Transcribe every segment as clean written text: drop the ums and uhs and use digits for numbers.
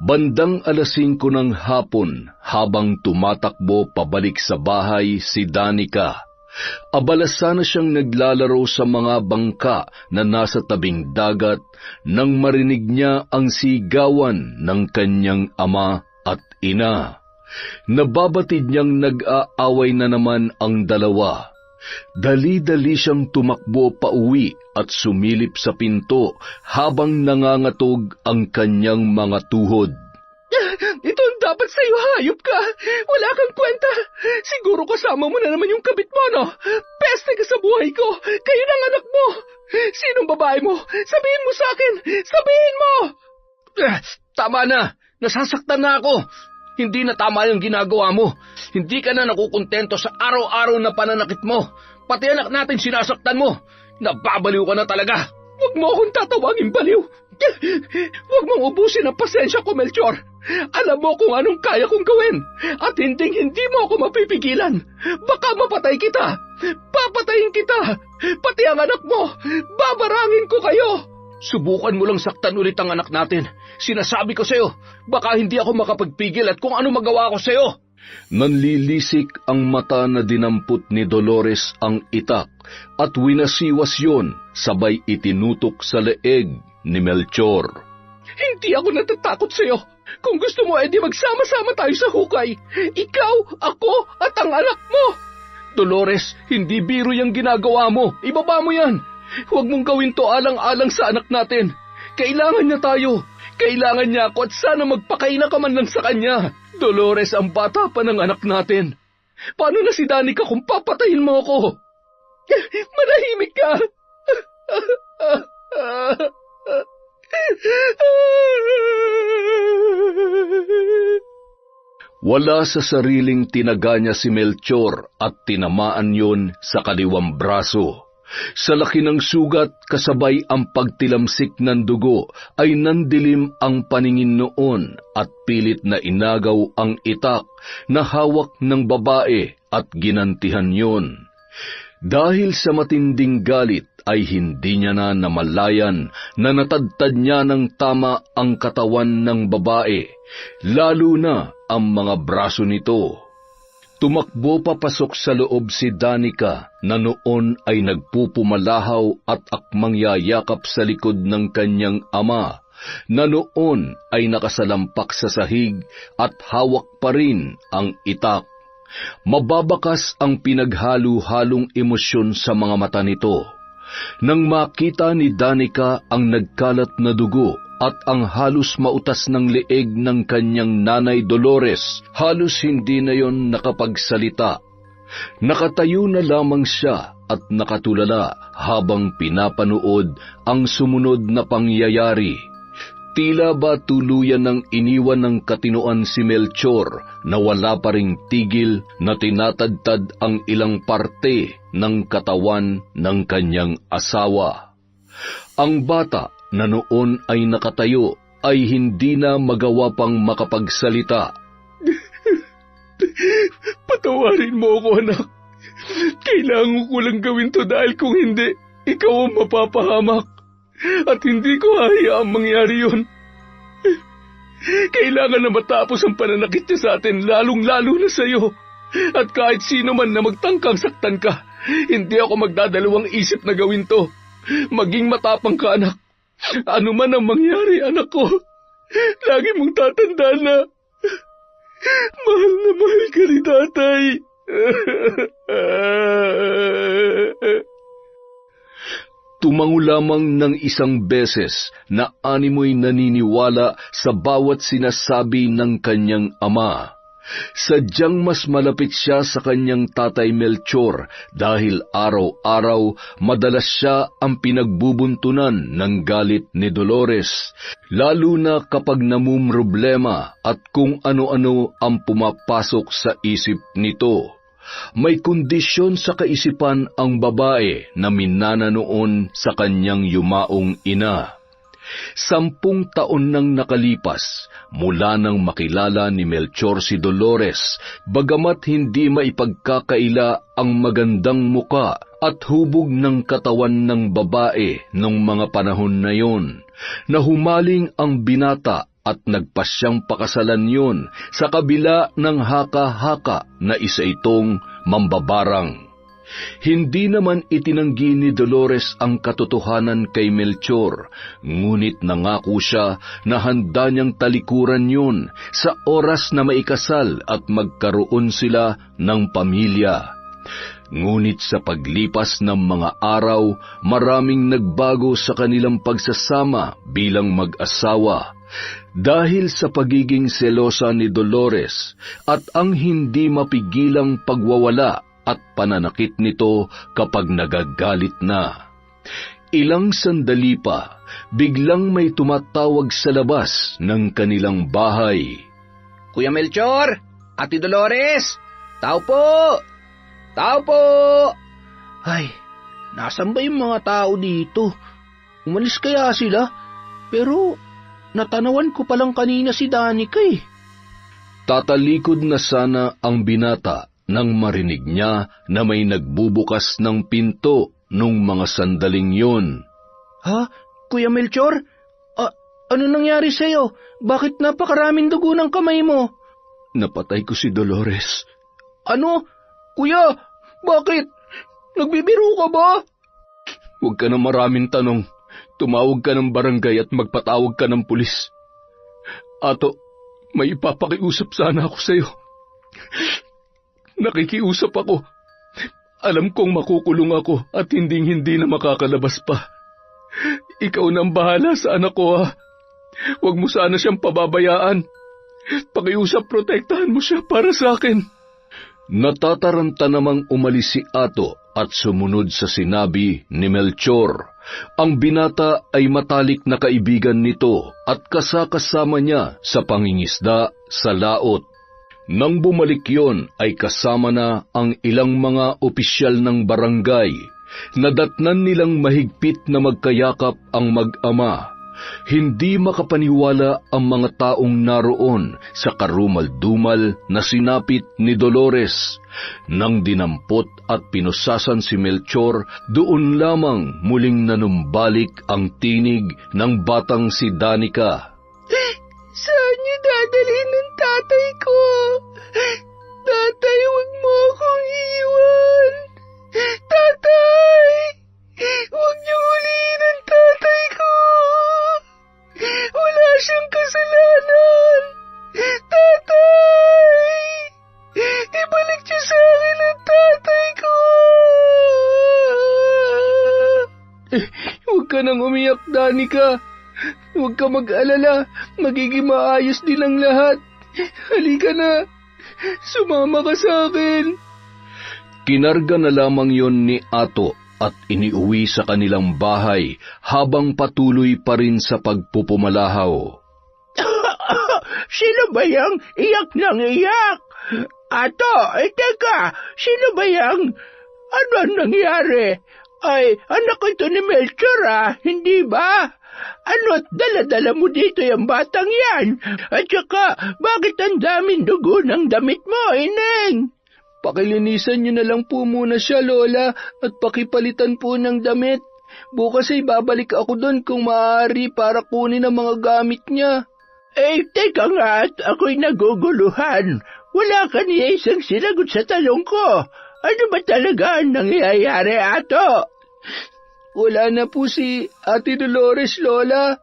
Bandang 5:00 ng hapon, habang tumatakbo pabalik sa bahay si Danica, abala sana siyang naglalaro sa mga bangka na nasa tabing dagat nang marinig niya ang sigawan ng kanyang ama at ina. Nababatid niyang nag-aaway na naman ang dalawa. Dali-dali siyang tumakbo pauwi at sumilip sa pinto habang nangangatog ang kanyang mga tuhod. Ito ang dapat sa'yo, hayop ka! Wala kang kwenta! Siguro kasama mo na naman yung kabit mo, no? Peste ka sa buhay ko! Kayo ng anak mo! Sinong babae mo? Sabihin mo sa akin! Sabihin mo! Tama na! Nasasaktan na ako! Hindi na tama yung ginagawa mo. Hindi ka na nakukontento sa araw-araw na pananakit mo. Pati anak natin sinasaktan mo. Nababaliw ka na talaga. Huwag mo akong tatawagin baliw. Huwag mong ubusin ang pasensya ko, Melchor. Alam mo kung anong kaya kong gawin. At hindi mo ako mapipigilan. Baka mapatay kita. Papatayin kita. Pati ang anak mo. Babarangin ko kayo. Subukan mo lang saktan ulit ang anak natin. Sinasabi ko sa'yo, baka hindi ako makapagpigil at kung ano magawa ko sa'yo. Nanlilisik ang mata na dinampot ni Dolores ang itak at winasiwas yon, sabay itinutok sa leeg ni Melchor. Hindi ako natatakot sa'yo. Kung gusto mo, edi magsama-sama tayo sa hukay. Ikaw, ako, at ang anak mo. Dolores, hindi biro yung ginagawa mo. Ibaba mo yan. Huwag mong gawin to alang-alang sa anak natin. Kailangan niya tayo. Kailangan niya ako at sana magpakaina ka man lang sa kanya. Dolores, ang bata pa ng anak natin. Paano na si Danica kung papatayin mo ako? Manahimik ka. Wala sa sariling tinaga niya si Melchor at tinamaan yon sa kaliwang braso. Sa laki ng sugat kasabay ang pagtilamsik ng dugo ay nandilim ang paningin noon at pilit na inagaw ang itak na hawak ng babae at ginantihan yon. Dahil sa matinding galit ay hindi niya na namalayan na natadtad niya ng tama ang katawan ng babae, lalo na ang mga braso nito. Tumakbo papasok sa loob si Danica na noon ay nagpupumalahaw at akmang yayakap sa likod ng kanyang ama na noon ay nakasalampak sa sahig at hawak pa rin ang itak. Mababakas ang pinaghalo-halong emosyon sa mga mata nito. Nang makita ni Danica ang nagkalat na dugo at ang halos mautas ng leeg ng kanyang nanay Dolores, halos hindi na yon nakapagsalita. Nakatayo na lamang siya at nakatulala habang pinapanood ang sumunod na pangyayari. Tila ba tuluyan ng iniwan ng katinoan si Melchor na wala pa ring tigil na tinatadtad ang ilang parte ng katawan ng kanyang asawa. Ang bata na noon ay nakatayo ay hindi na magawa pang makapagsalita. Patawarin mo ako, anak. Kailangan ko lang gawin to dahil kung hindi, ikaw ang mapapahamak. At hindi ko hahayaang mangyari yun. Kailangan na matapos ang pananakit niya sa atin, lalong-lalo na sa'yo. At kahit sino man na magtangkang saktan ka, hindi ako magdadalawang isip na gawin to. Maging matapang ka, anak. Ano man ang mangyari, anak ko, lagi mong tatandaan na mahal ka ni tatay. Tumango lamang ng isang beses na animoy naniniwala sa bawat sinasabi ng kanyang ama. Sadyang mas malapit siya sa kanyang tatay Melchor dahil araw-araw madalas siya ang pinagbubuntunan ng galit ni Dolores, lalo na kapag namumroblema at kung ano-ano ang pumapasok sa isip nito. May kondisyon sa kaisipan ang babae na minana noon sa kanyang yumaong ina. 10 taon nang nakalipas mula nang makilala ni Melchor si Dolores, bagamat hindi maipagkakaila ang magandang muka at hubog ng katawan ng babae nung mga panahon na yon, na humaling ang binata at nagpasyang pakasalan yun sa kabila ng haka-haka na isa itong mambabarang. Hindi naman itinanggi ni Dolores ang katotohanan kay Melchor, ngunit nangako siya na handa niyang talikuran yun sa oras na maikasal at magkaroon sila ng pamilya. Ngunit sa paglipas ng mga araw, maraming nagbago sa kanilang pagsasama bilang mag-asawa dahil sa pagiging selosa ni Dolores at ang hindi mapigilang pagwawala at pananakit nito kapag nagagalit na. Ilang sandali pa, biglang may tumatawag sa labas ng kanilang bahay. Kuya Melchor! Ate Dolores! Tao po! Tao po! Ay, nasan ba yung mga tao dito? Umalis kaya sila? Pero natanawan ko palang kanina si Danica eh. Tatalikod na sana ang binata nang marinig niya na may nagbubukas ng pinto nung mga sandaling yon. Ha? Kuya Melchor? Ano nangyari sa'yo? Bakit napakaraming dugo ng kamay mo? Napatay ko si Dolores. Ano? Kuya, bakit? Nagbibiro ka ba? Huwag ka na maraming tanong. Tumawag ka ng barangay at magpatawag ka ng pulis. Ato, may ipapakiusap sana ako sa'yo. Nakikiusap ako. Alam kong makukulong ako at hindi na makakalabas pa. Ikaw na ang bahala sa anak ko, ha? Huwag mo sana siyang pababayaan. Pakiusap, protektahan mo siya para sa akin. Natataranta namang umalis si Ato at sumunod sa sinabi ni Melchor. Ang binata ay matalik na kaibigan nito at kasakasama niya sa pangingisda sa laot. Nang bumalik yon ay kasama na ang ilang mga opisyal ng barangay. Nadatnan nilang mahigpit na magkayakap ang mag-ama. Hindi makapaniwala ang mga taong naroon sa karumal-dumal na sinapit ni Dolores. Nang dinampot at pinusasan si Melchor, doon lamang muling nanumbalik ang tinig ng batang si Danica. Saan niyo dadalhin ng tatay ko? Tatay, huwag mo akong iwan. Tatay! Huwag niyo huliin ang tatay ko. Wala siyang kasalanan. Tatay! Ibalik niyo sa akin ang tatay ko. Huwag ka nang umiyak, Danica. Huwag ka mag-alala. Magiging maayos din ang lahat. Halika na. Sumama ka sa akin. Kinarga na lamang yon ni Ato at iniuwi sa kanilang bahay habang patuloy pa rin sa pagpupumalahaw. Sino ba yang iyak ng iyak? Ato, teka, sino ba yang? Ano ang nangyari? Ay, anak ito ni Melchor, hindi ba? Ano't dala-dala mo dito yung batang yan? At saka, bakit ang daming dugo ng damit mo, Ineng? Pakilinisan niyo na lang po muna siya, Lola, at pakipalitan po ng damit. Bukas ay babalik ako doon kung maaari para kunin ang mga gamit niya. Teka nga at ako'y naguguluhan. Wala ka niya isang sinagot sa tanong ko. Ano ba talaga ang nangyayari, Ato? Wala na po si Ate Dolores, Lola.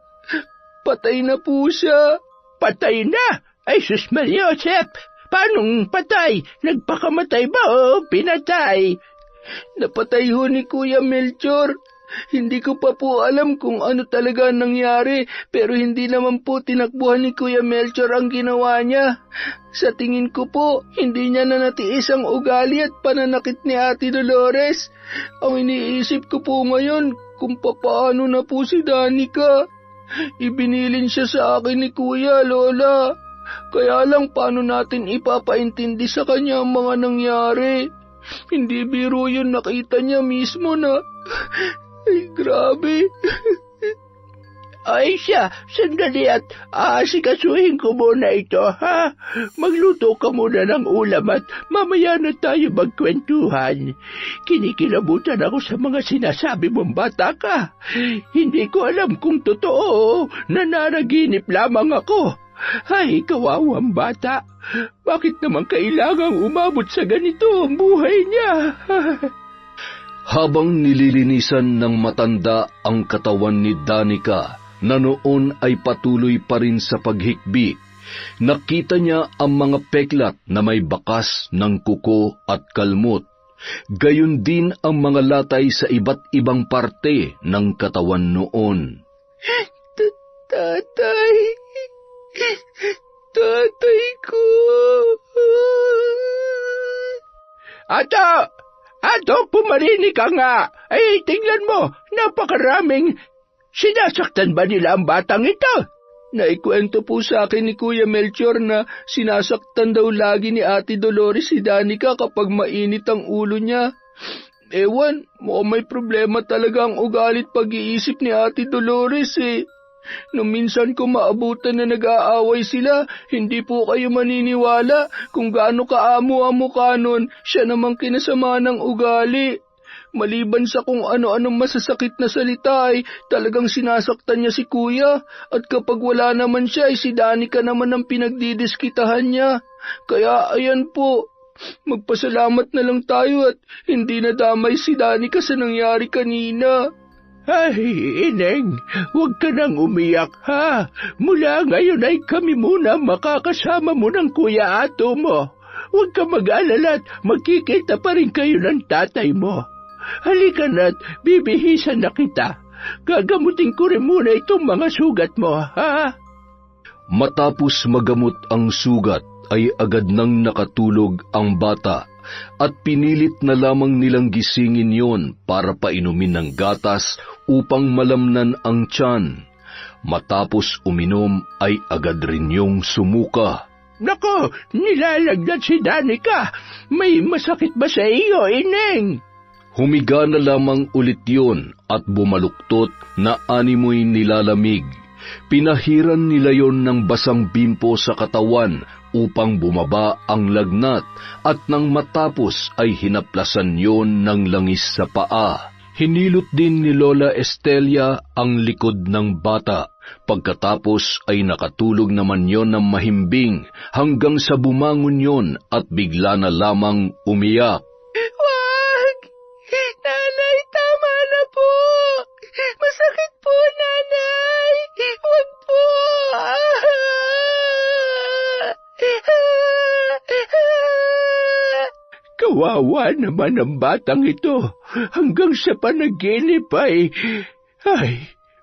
Patay na po siya. Patay na? Ay, sus Maria Josep! Paanong patay? Nagpakamatay ba o pinatay? Napatay ho ni Kuya Melchor. Hindi ko pa po alam kung ano talaga nangyari, pero hindi naman po tinakbuhan ni Kuya Melchor ang ginawa niya. Sa tingin ko po, hindi niya na natiis ang ugali at pananakit ni Ate Dolores. Ang iniisip ko po ngayon kung papaano na po si Danica. Ibinilin siya sa akin ni Kuya, Lola. Kaya lang paano natin ipapaintindi sa kanya ang mga nangyari? Hindi biro yun, nakita niya mismo na... Ay, grabe. Ay siya, sandali at asikasuhin ko muna ito, ha? Magluto ka muna ng ulam at mamaya na tayo magkwentuhan. Kinikilabutan ako sa mga sinasabi mong bata ka. Hindi ko alam kung totoo, nananaginip lamang ako. Ay, kawawang bata. Bakit naman kailangang umabot sa ganito ang buhay niya? Habang nililinisan ng matanda ang katawan ni Danica, na noon ay patuloy pa rin sa paghikbi, nakita niya ang mga peklat na may bakas ng kuko at kalmot. Gayon din ang mga latay sa iba't ibang parte ng katawan noon. Tatay! Tatay ko! Ato, pumarinig ka nga! Ay, tingnan mo, napakaraming... Sinasaktan ba nila ang batang ito? Naikwento po sa akin ni Kuya Melchor na sinasaktan daw lagi ni Ate Dolores si Danica kapag mainit ang ulo niya. Ewan, mukhang may problema talaga ang ugalit pag-iisip ni Ate Dolores eh. Nung minsan ko maabutan na nag-aaway sila, hindi po kayo maniniwala kung gaano kaamo ang mukha nun, siya namang kinasama ng ugali. Maliban sa kung ano-anong masasakit na salita ay talagang sinasaktan niya si Kuya at kapag wala naman siya ay si Danica naman ang pinagdidiskitahan niya. Kaya ayan po, magpasalamat na lang tayo at hindi nadamay si Danica sa nangyari kanina. Ay, Ineng, huwag ka nang umiyak, ha? Mula ngayon ay kami muna makakasama mo ng Kuya Ato mo. Huwag ka mag-alala at magkikita pa rin kayo ng tatay mo. Halika na't bibihisan na kita. Gagamutin ko rin muna itong mga sugat mo, ha? Matapos magamot ang sugat, ay agad nang nakatulog ang bata at pinilit na lamang nilang gisingin yon para painumin ng gatas upang malamnan ang tiyan. Matapos uminom ay agad rin yung sumuka. Nako, nilalagdat si Danica. May masakit ba sa iyo, Ineng? Humiga na lamang ulit yun at bumaluktot na animoy nilalamig. Pinahiran nila yon ng basang bimpo sa katawan upang bumaba ang lagnat at nang matapos ay hinaplasan yon ng langis sa paa. Hinilot din ni Lola Estelia ang likod ng bata. Pagkatapos ay nakatulog naman yon ng mahimbing hanggang sa bumangon yon at bigla na lamang umiyak. Wag! Nanay, tama na po! Masakit po, nanay! Wag po! Kawawa naman ang batang ito. Hanggang sa panaginip ay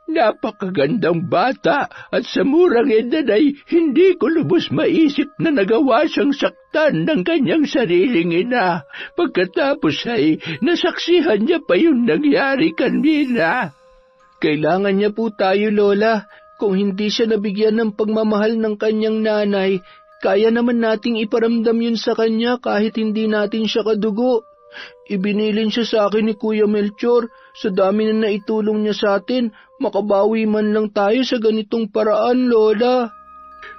napakagandang bata at sa murang edad ay hindi ko lubos maisip na nagawa siyang saktan ng kanyang sariling ina. Pagkatapos ay nasaksihan niya pa yung nangyari kanina. Kailangan niya po tayo, Lola. Kung hindi siya nabigyan ng pagmamahal ng kanyang nanay, kaya naman nating iparamdam yun sa kanya kahit hindi natin siya kadugo. Ibinilin siya sa akin ni Kuya Melchor. Sa dami na naitulong niya sa atin, makabawi man lang tayo sa ganitong paraan, Lola.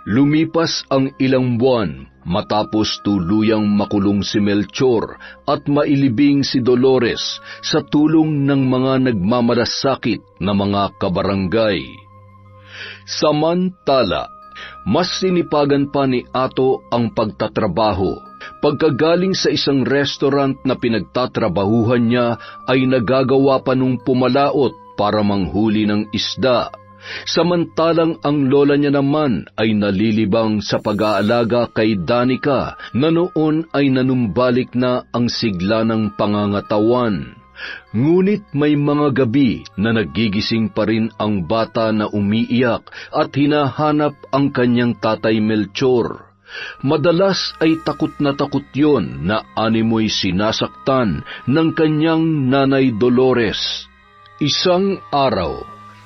Lumipas ang ilang buwan matapos tuluyang makulong si Melchor at mailibing si Dolores sa tulong ng mga nagmamalasakit na mga kabarangay. Samantala, mas sinipagan pa ni Ato ang pagtatrabaho. Pagkagaling sa isang restaurant na pinagtatrabahuhan niya ay nagagawa pa nung pumalaot para manghuli ng isda. Samantalang ang lola niya naman ay nalilibang sa pag-aalaga kay Danica na noon ay nanumbalik na ang sigla ng pangangatawan. Ngunit may mga gabi na nagigising pa rin ang bata na umiiyak at hinahanap ang kanyang tatay Melchor. Madalas ay takot yon na animoy sinasaktan ng kanyang nanay Dolores. Isang araw,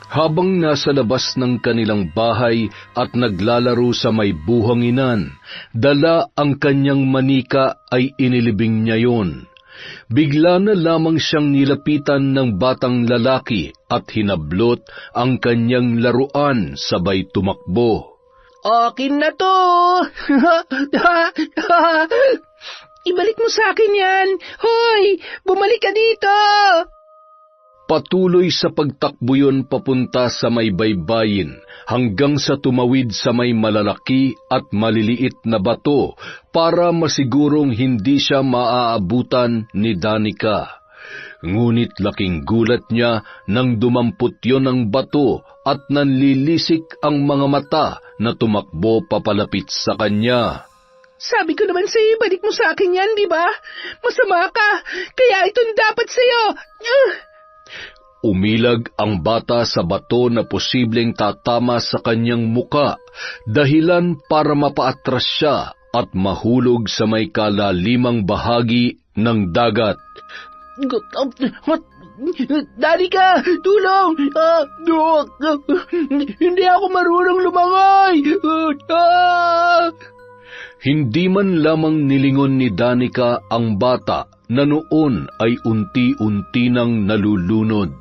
habang nasa labas ng kanilang bahay at naglalaro sa may buhanginan, dala ang kanyang manika ay inilibing niya yon. Bigla na lamang siyang nilapitan ng batang lalaki at hinablot ang kanyang laruan sabay tumakbo. Akin na to! Ibalik mo sa akin yan! Hoy! Bumalik ka dito! Patuloy sa pagtakbo yun papunta sa may baybayin hanggang sa tumawid sa may malalaki at maliliit na bato para masigurong hindi siya maaabutan ni Danica. Ngunit laking gulat niya nang dumampot yon ang bato at nanlilisik ang mga mata na tumakbo papalapit sa kanya. Sabi ko naman sa'yo, balik mo sa akin yan, di ba? Masama ka, kaya itong dapat sa'yo. Umilag ang bata sa bato na posibleng tatama sa kanyang muka, dahilan para mapaatras siya at mahulog sa may kalalimang bahagi ng dagat. Danica, tulong! Hindi ako marunong lumangoy! Hindi man lamang nilingon ni Danica ang bata na noon ay unti-unti nang nalulunod.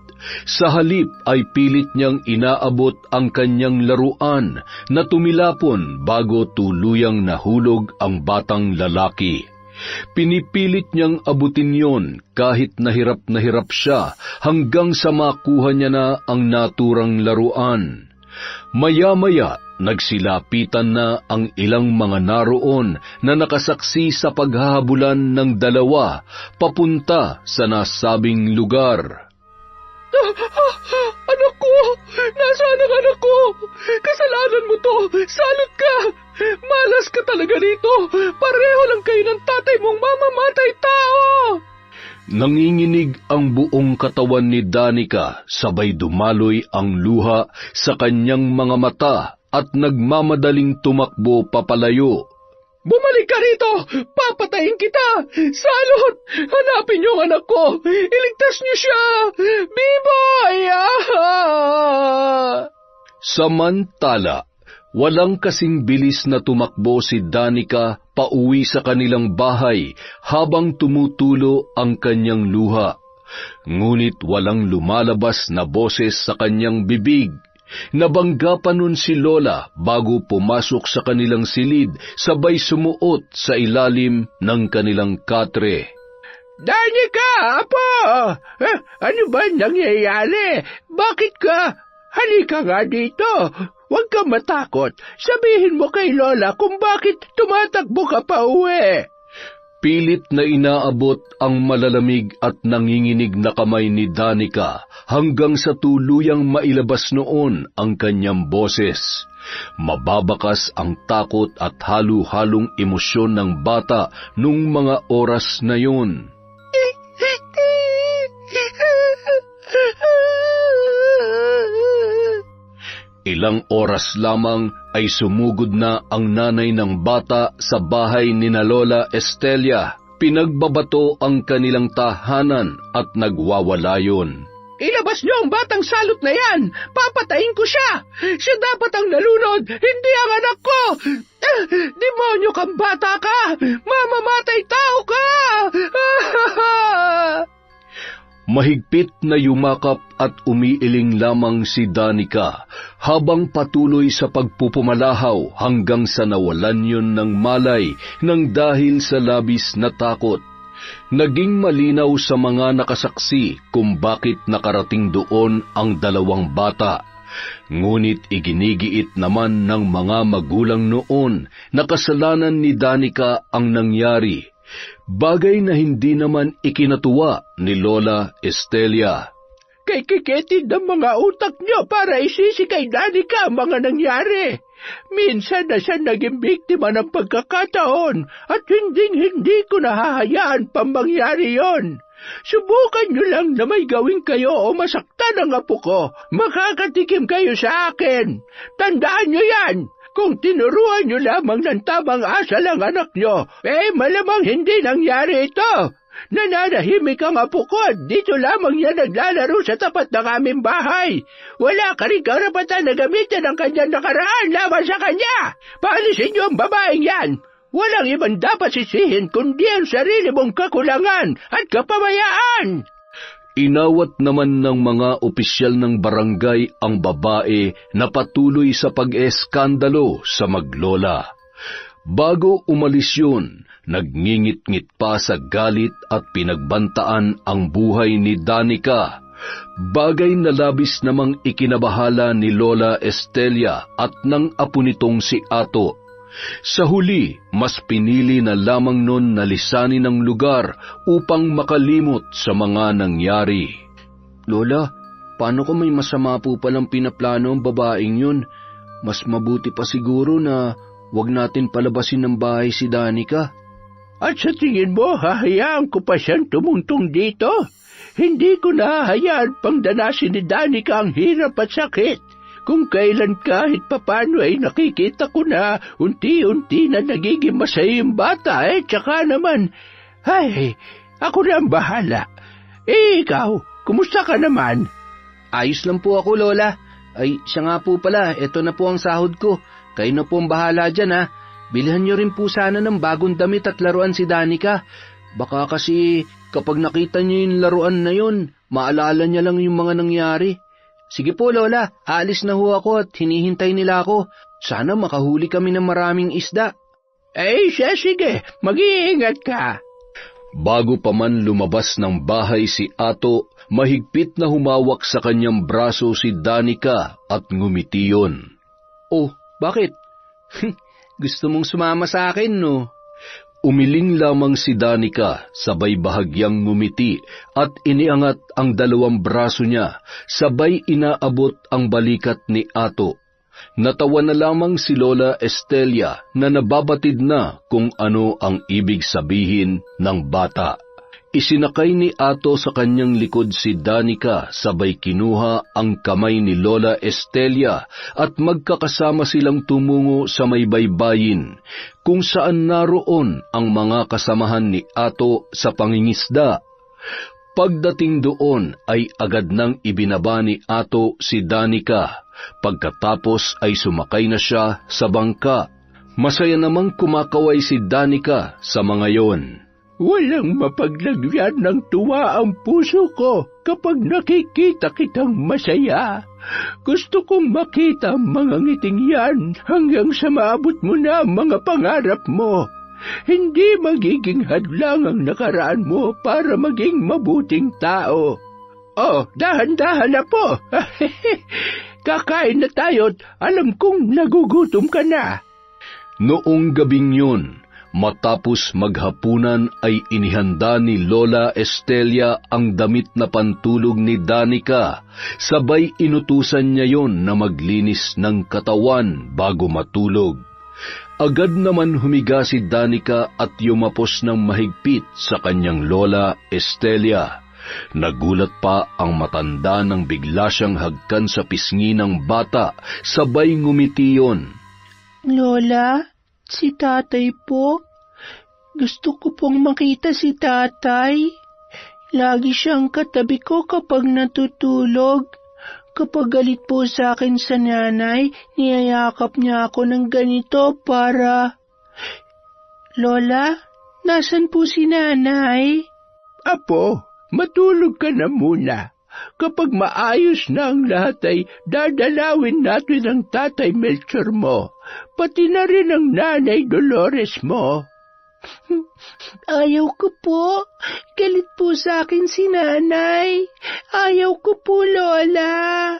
Sa halip ay pilit niyang inaabot ang kanyang laruan na tumilapon bago tuluyang nahulog ang batang lalaki. Pinipilit niyang abutin yon kahit na hirap siya hanggang sa makuha niya na ang naturang laruan. Maya-maya, nagsilapitan na ang ilang mga naroon na nakasaksi sa paghahabulan ng dalawa papunta sa nasabing lugar. Anak ko! Nasaan ang anak ko? Kasalanan mo to! Salot ka! Malas ka talaga rito! Pareho lang kayo ng tatay mong mamamatay tao! Nanginginig ang buong katawan ni Danica, sabay dumaloy ang luha sa kanyang mga mata at nagmamadaling tumakbo papalayo. Bumalik ka rito! Papatayin kita! Salot! Hanapin niyo ang anak ko! Iligtas niyo siya! Biboy! Samantala, walang kasing bilis na tumakbo si Danica pauwi sa kanilang bahay habang tumutulo ang kanyang luha. Ngunit walang lumalabas na boses sa kanyang bibig. Nabangga pa nun si Lola bago pumasok sa kanilang silid, sabay sumuot sa ilalim ng kanilang katre. Danica, Apo! Ano ba nangyayari? Bakit ka? Halika nga dito. Huwag ka matakot. Sabihin mo kay Lola kung bakit tumatakbo ka pa uwi. Pilit na inaabot ang malalamig at nanginginig na kamay ni Danica hanggang sa tuluyang mailabas noon ang kanyang boses. Mababakas ang takot at halu-halong emosyon ng bata nung mga oras na yun. Ilang oras lamang ay sumugod na ang nanay ng bata sa bahay ni na Lola Estelia. Pinagbabato ang kanilang tahanan at nagwawala yun. Ilabas niyo ang batang salot na yan! Papatayin ko siya! Siya dapat ang nalunod, hindi ang anak ko! Demonyo kang bata ka! Mamamatay tao ka! Mahigpit na yumakap at umiiling lamang si Danica habang patuloy sa pagpupumalahaw hanggang sa nawalan yun ng malay nang dahil sa labis na takot. Naging malinaw sa mga nakasaksi kung bakit nakarating doon ang dalawang bata. Ngunit iginigiit naman ng mga magulang noon na kasalanan ni Danica ang nangyari. Bagay na hindi naman ikinatuwa ni Lola Estelia. Kay kikitid ng mga utak niyo para isisi kay Danica ang mga nangyari. Minsan na siya naging biktima ng pagkakataon at hindi ko nahahayaan pang mangyari yon. Subukan niyo lang na may gawin kayo o masaktan ang apo ko. Makakatikim kayo sa akin. Tandaan niyo yan. Kung tinuruan niyo lamang ng tamang asal ang anak niyo, malamang hindi nangyari ito. Nananahimik ang apo ko at dito lamang niya naglalaro sa tapat ng aming bahay. Wala ka rin karapatan na gamitin ang kanyang nakaraan laban sa kanya. Paalisin niyo ang babaeng yan. Walang ibang dapat sisihin kundi ang sarili mong kakulangan at kapabayaan. Inawat naman ng mga opisyal ng barangay ang babae na patuloy sa pag-eskandalo sa maglola. Bago umalis yun, nagngingit-ngit pa sa galit at pinagbantaan ang buhay ni Danica. Bagay na labis namang ikinabahala ni Lola Estelia at ng apo nitong si Ato. Sa huli, mas pinili na lamang nun na lisanin ang lugar upang makalimot sa mga nangyari. Lola, paano kung may masama po palang pinaplano ang babaeng yun? Mas mabuti pa siguro na wag natin palabasin ng bahay si Danica. At sa tingin mo, hahayaan ko pa siyang tumungtong dito? Hindi ko nahahayaan pang danasin ni Danica ang hirap at sakit. Kung kailan kahit papano ay nakikita ko na unti-unti na nagiging masaya yung bata, tsaka naman, ako na ang bahala. Ikaw, kumusta ka naman? Ayos lang po ako, Lola. Ay, siya nga po pala, eto na po ang sahod ko. Kayo na po ang bahala dyan, ha. Bilhan niyo rin po sana ng bagong damit at laruan si Danica. Baka kasi kapag nakita niyo yung laruan na yun, maalala niya lang yung mga nangyari. Sige po, Lola, aalis na ho ako at hinihintay nila ako. Sana makahuli kami ng maraming isda. Sige, mag-iingat ka. Bago pa man lumabas ng bahay si Ato, mahigpit na humawak sa kanyang braso si Danica at ngumiti yun. Oh, bakit? Gusto mong sumama sa akin, no? Umiling lamang si Danica, sabay bahagyang ngumiti at iniangat ang dalawang braso niya, sabay inaabot ang balikat ni Ato. Natawa na lamang si Lola Estelia na nababatid na kung ano ang ibig sabihin ng bata. Isinakay ni Ato sa kanyang likod si Danica, sabay kinuha ang kamay ni Lola Estelia at magkakasama silang tumungo sa may baybayin, kung saan naroon ang mga kasamahan ni Ato sa pangingisda. Pagdating doon ay agad nang ibinaba ni Ato si Danica, pagkatapos ay sumakay na siya sa bangka. Masaya namang kumakaway si Danica sa mga yon. Walang mapaglagyan ng tuwa ang puso ko kapag nakikita kitang masaya. Gusto kong makita ang mga ngiting yan hanggang sa maabot mo na ang mga pangarap mo. Hindi magiging hadlang ang nakaraan mo para maging mabuting tao. Oh, dahan-dahan na po. Kakain na tayo't alam kong nagugutom ka na. Noong gabing yun, matapos maghapunan ay inihanda ni Lola Estelia ang damit na pantulog ni Danica, sabay inutusan niya yon na maglinis ng katawan bago matulog. Agad naman humiga si Danica at yumapos ng mahigpit sa kanyang Lola Estelia. Nagulat pa ang matanda nang bigla siyang hagkan sa pisngi ng bata, sabay ngumiti yon. Lola, si tatay po. Gusto ko pong makita si tatay. Lagi siyang katabi ko kapag natutulog. Kapag galit po sa akin sa nanay, niyayakap niya ako ng ganito para... Lola, nasan po si nanay? Apo, matulog ka na muna. Kapag maayos na ang lahat ay dadalawin natin ang tatay Melchor mo, pati na rin ang nanay Dolores mo. Ayaw ko po. Galit po sa akin si nanay. Ayaw ko po, Lola.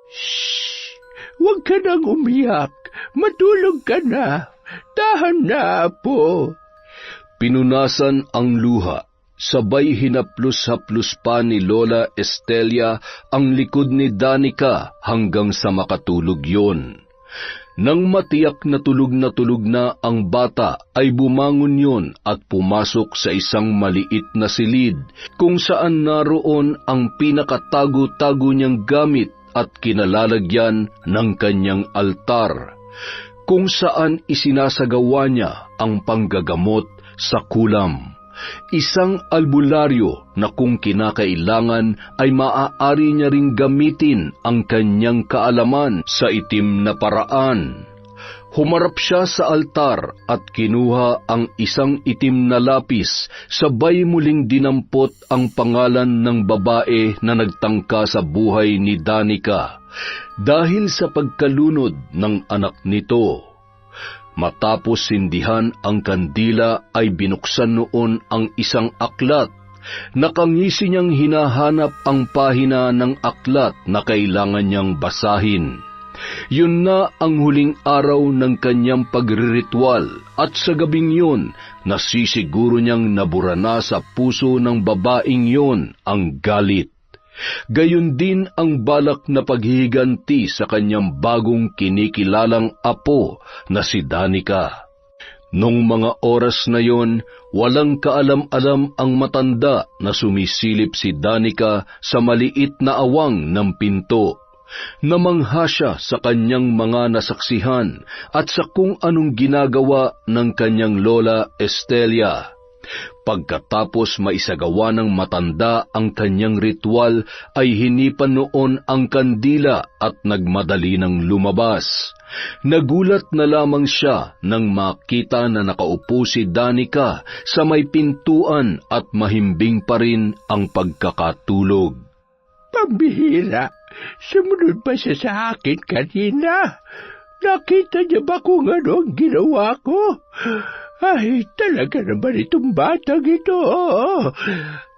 Shhh! Huwag ka nang umiyak. Matulog ka na. Tahan na, Apo. Pinunasan ang luha. Sabay hinaplos-haplos pa ni Lola Estelia ang likod ni Danica hanggang sa makatulog yon. Nang matiyak na tulog na ang bata, ay bumangon yon at pumasok sa isang maliit na silid kung saan naroon ang pinakatago-tago niyang gamit at kinalalagyan ng kanyang altar, kung saan isinasagawa niya ang panggagamot sa kulam. Isang albularyo na kung kinakailangan ay maaari niya ring gamitin ang kanyang kaalaman sa itim na paraan. Humarap siya sa altar at kinuha ang isang itim na lapis, sabay muling dinampot ang pangalan ng babae na nagtangka sa buhay ni Danica dahil sa pagkalunod ng anak nito. Matapos sindihan ang kandila ay binuksan noon ang isang aklat. Nakangisi niyang hinahanap ang pahina ng aklat na kailangan niyang basahin. Yun na ang huling araw ng kanyang pagriritual at sa gabing yun, nasisiguro niyang nabura na sa puso ng babaeng yun ang galit. Gayon din ang balak na paghihiganti sa kanyang bagong kinikilalang apo na si Danica. Nung mga oras na yon, walang kaalam-alam ang matanda na sumisilip si Danica sa maliit na awang ng pinto. Namangha siya sa kanyang mga nasaksihan at sa kung anong ginagawa ng kanyang lola Estelia. Pagkatapos maisagawa ng matanda ang kanyang ritual, ay hinipan noon ang kandila at nagmadali ng lumabas. Nagulat na lamang siya nang makita na nakaupo si Danica sa may pintuan at mahimbing pa rin ang pagkakatulog. Pambihira, sumunod pa siya sa akin kanina. Nakita niya ba kung ano ang ginawa ko? Ay, talaga naman itong batang ito.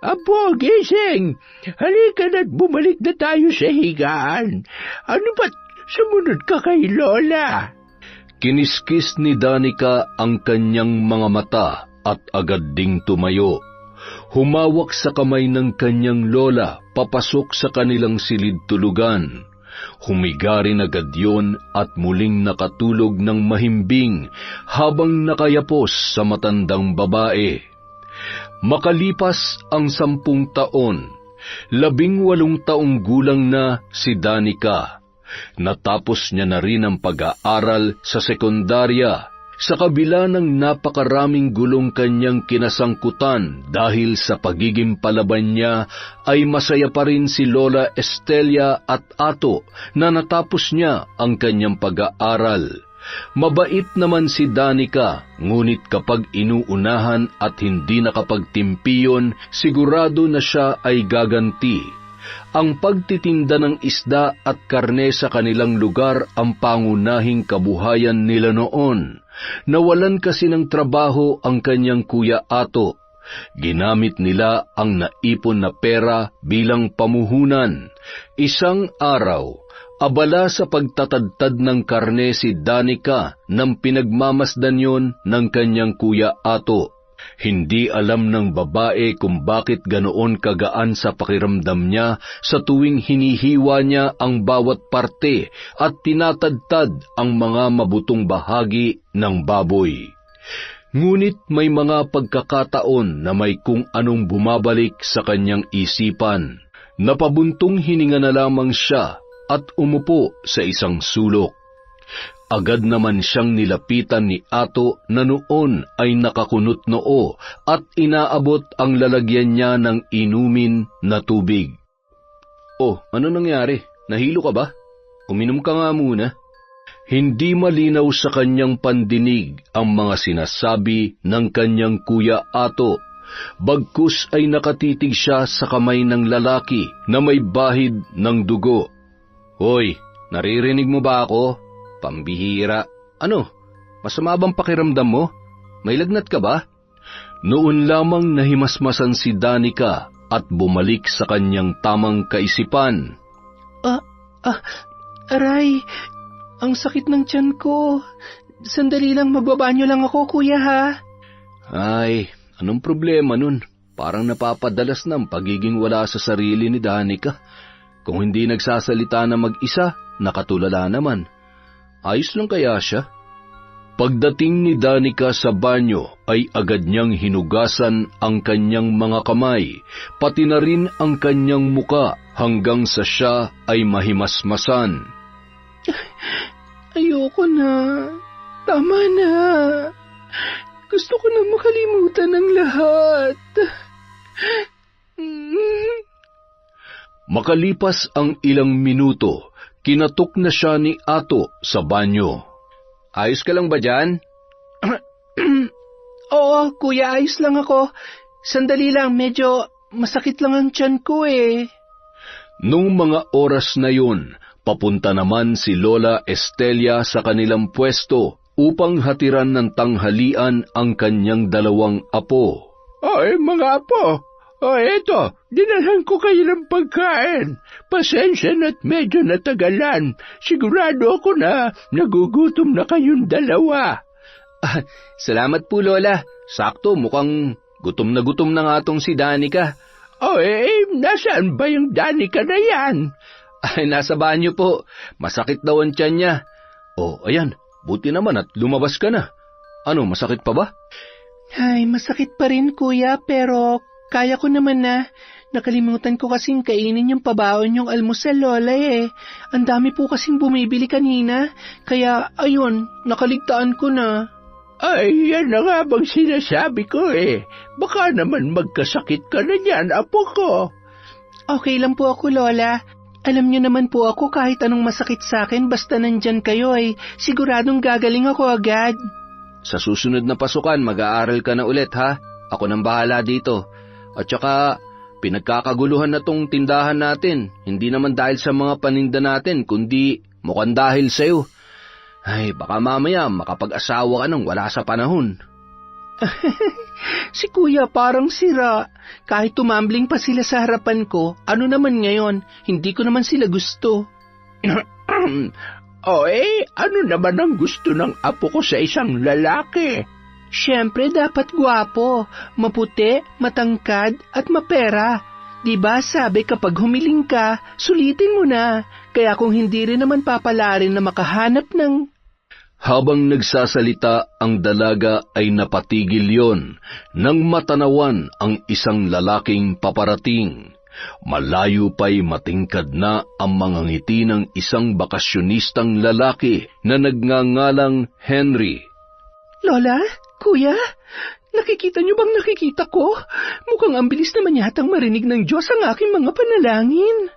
Apo, gising! Halika na't bumalik na tayo sa higaan. Ano ba't sumunod ka kay Lola? Kiniskis ni Danica ang kanyang mga mata at agad ding tumayo. Humawak sa kamay ng kanyang lola papasok sa kanilang silid-tulugan. Humiga rin agad yun at muling nakatulog ng mahimbing habang nakayapos sa matandang babae. Makalipas ang 10 taon, 18 taong gulang na si Danica. Natapos niya na rin ang pag-aaral sa sekundarya. Sa kabila ng napakaraming gulong kanyang kinasangkutan dahil sa pagiging palaban niya, ay masaya pa rin si Lola Estelia at Ato na natapos niya ang kanyang pag-aaral. Mabait naman si Danica, ngunit kapag inuunahan at hindi nakapagtimpiyon, sigurado na siya ay gaganti. Ang pagtitinda ng isda at karne sa kanilang lugar ang pangunahing kabuhayan nila noon. Nawalan kasi ng trabaho ang kanyang kuya Ato. Ginamit nila ang naipon na pera bilang pamuhunan. Isang araw, abala sa pagtatadtad ng karne si Danica nang pinagmamasdan yon ng kanyang kuya Ato. Hindi alam ng babae kung bakit ganoon kagaan sa pakiramdam niya sa tuwing hinihiwa niya ang bawat parte at tinatadtad ang mga mabutong bahagi ng baboy. Ngunit may mga pagkakataon na may kung anong bumabalik sa kanyang isipan. Napabuntong hininga na lamang siya at umupo sa isang sulok. Agad naman siyang nilapitan ni Ato na noon ay nakakunot noo at inaabot ang lalagyan niya ng inumin na tubig. "Oh, ano nangyari? Nahilo ka ba? Uminom ka nga muna." Hindi malinaw sa kanyang pandinig ang mga sinasabi ng kanyang kuya Ato. Bagkus ay nakatitig siya sa kamay ng lalaki na may bahid ng dugo. "Hoy, naririnig mo ba ako? Pambihira. Ano? Masama bang pakiramdam mo? May lagnat ka ba?" Noon lamang nahimasmasan si Danica at bumalik sa kanyang tamang kaisipan. Aray, ang sakit ng tiyan ko. Sandali lang, magbabanyo lang ako, kuya, ha? Ay, anong problema nun? Parang napapadalas ng pagiging wala sa sarili ni Danica. Kung hindi nagsasalita na mag-isa, nakatulala naman. Ayos lang kaya siya? Pagdating ni Danica sa banyo ay agad niyang hinugasan ang kanyang mga kamay, pati na rin ang kanyang muka hanggang sa siya ay mahimasmasan. Ayoko na. Tama na. Gusto ko na makalimutan ang lahat. Makalipas ang ilang minuto, kinatok na siya ni Ato sa banyo. ayos ka lang ba dyan? Oo, kuya, ayos lang ako. Sandali lang, medyo masakit lang ang tiyan ko eh. Nung mga oras na yun, papunta naman si Lola Estelia sa kanilang pwesto upang hatiran ng tanghalian ang kanyang dalawang apo. Ay, mga apo, eto, dinalhan ko kayo ng pagkain. Pasensya na't medyo natagalan. Sigurado ako na nagugutom na kayong dalawa. Salamat po, Lola. Sakto, mukhang gutom na nga tong si Danica. Nasaan ba yung Danica na yan? Ay, nasa banyo po. Masakit daw ang tiyan niya. Ayan, buti naman at lumabas ka na. Ano, masakit pa ba? Ay, masakit pa rin kuya, pero kaya ko naman na. Nakalimutan ko kasing kainin yung pabaon yung almusal, Lola eh. Ang dami po kasing bumibili kanina, kaya ayun, nakaligtaan ko na. Ay, yan na nga bang sinasabi ko eh. Baka naman magkasakit ka na yan, apo ko. Okay lang po ako, Lola. Alam niyo naman po ako kahit anong masakit sa akin basta nandyan kayo ay siguradong gagaling ako agad. Sa susunod na pasukan, mag-aaral ka na ulit ha. Ako nang bahala dito. At saka, pinagkakaguluhan na tong tindahan natin. Hindi naman dahil sa mga paninda natin, kundi mukhang dahil sa'yo. Ay, baka mamaya makapag-asawa ka nang wala sa panahon. Si kuya parang sira. Kahit tumambling pa sila sa harapan ko, ano naman ngayon, hindi ko naman sila gusto. Ano naman ang gusto ng apo ko sa isang lalaki? Siyempre dapat gwapo, maputi, matangkad at mapera. Diba sabi kapag humiling ka, sulitin mo na. Kaya kung hindi rin naman papalarin na makahanap ng... Habang nagsasalita ang dalaga ay napatigil yon nang matanawan ang isang lalaking paparating. Malayo pa'y matingkad na ang mga ngiti ng isang bakasyonistang lalaki na nagngangalang Henry. Lola? Kuya? Nakikita niyo bang nakikita ko? Mukhang ang bilis naman yatang marinig ng Diyos ang aking mga panalangin.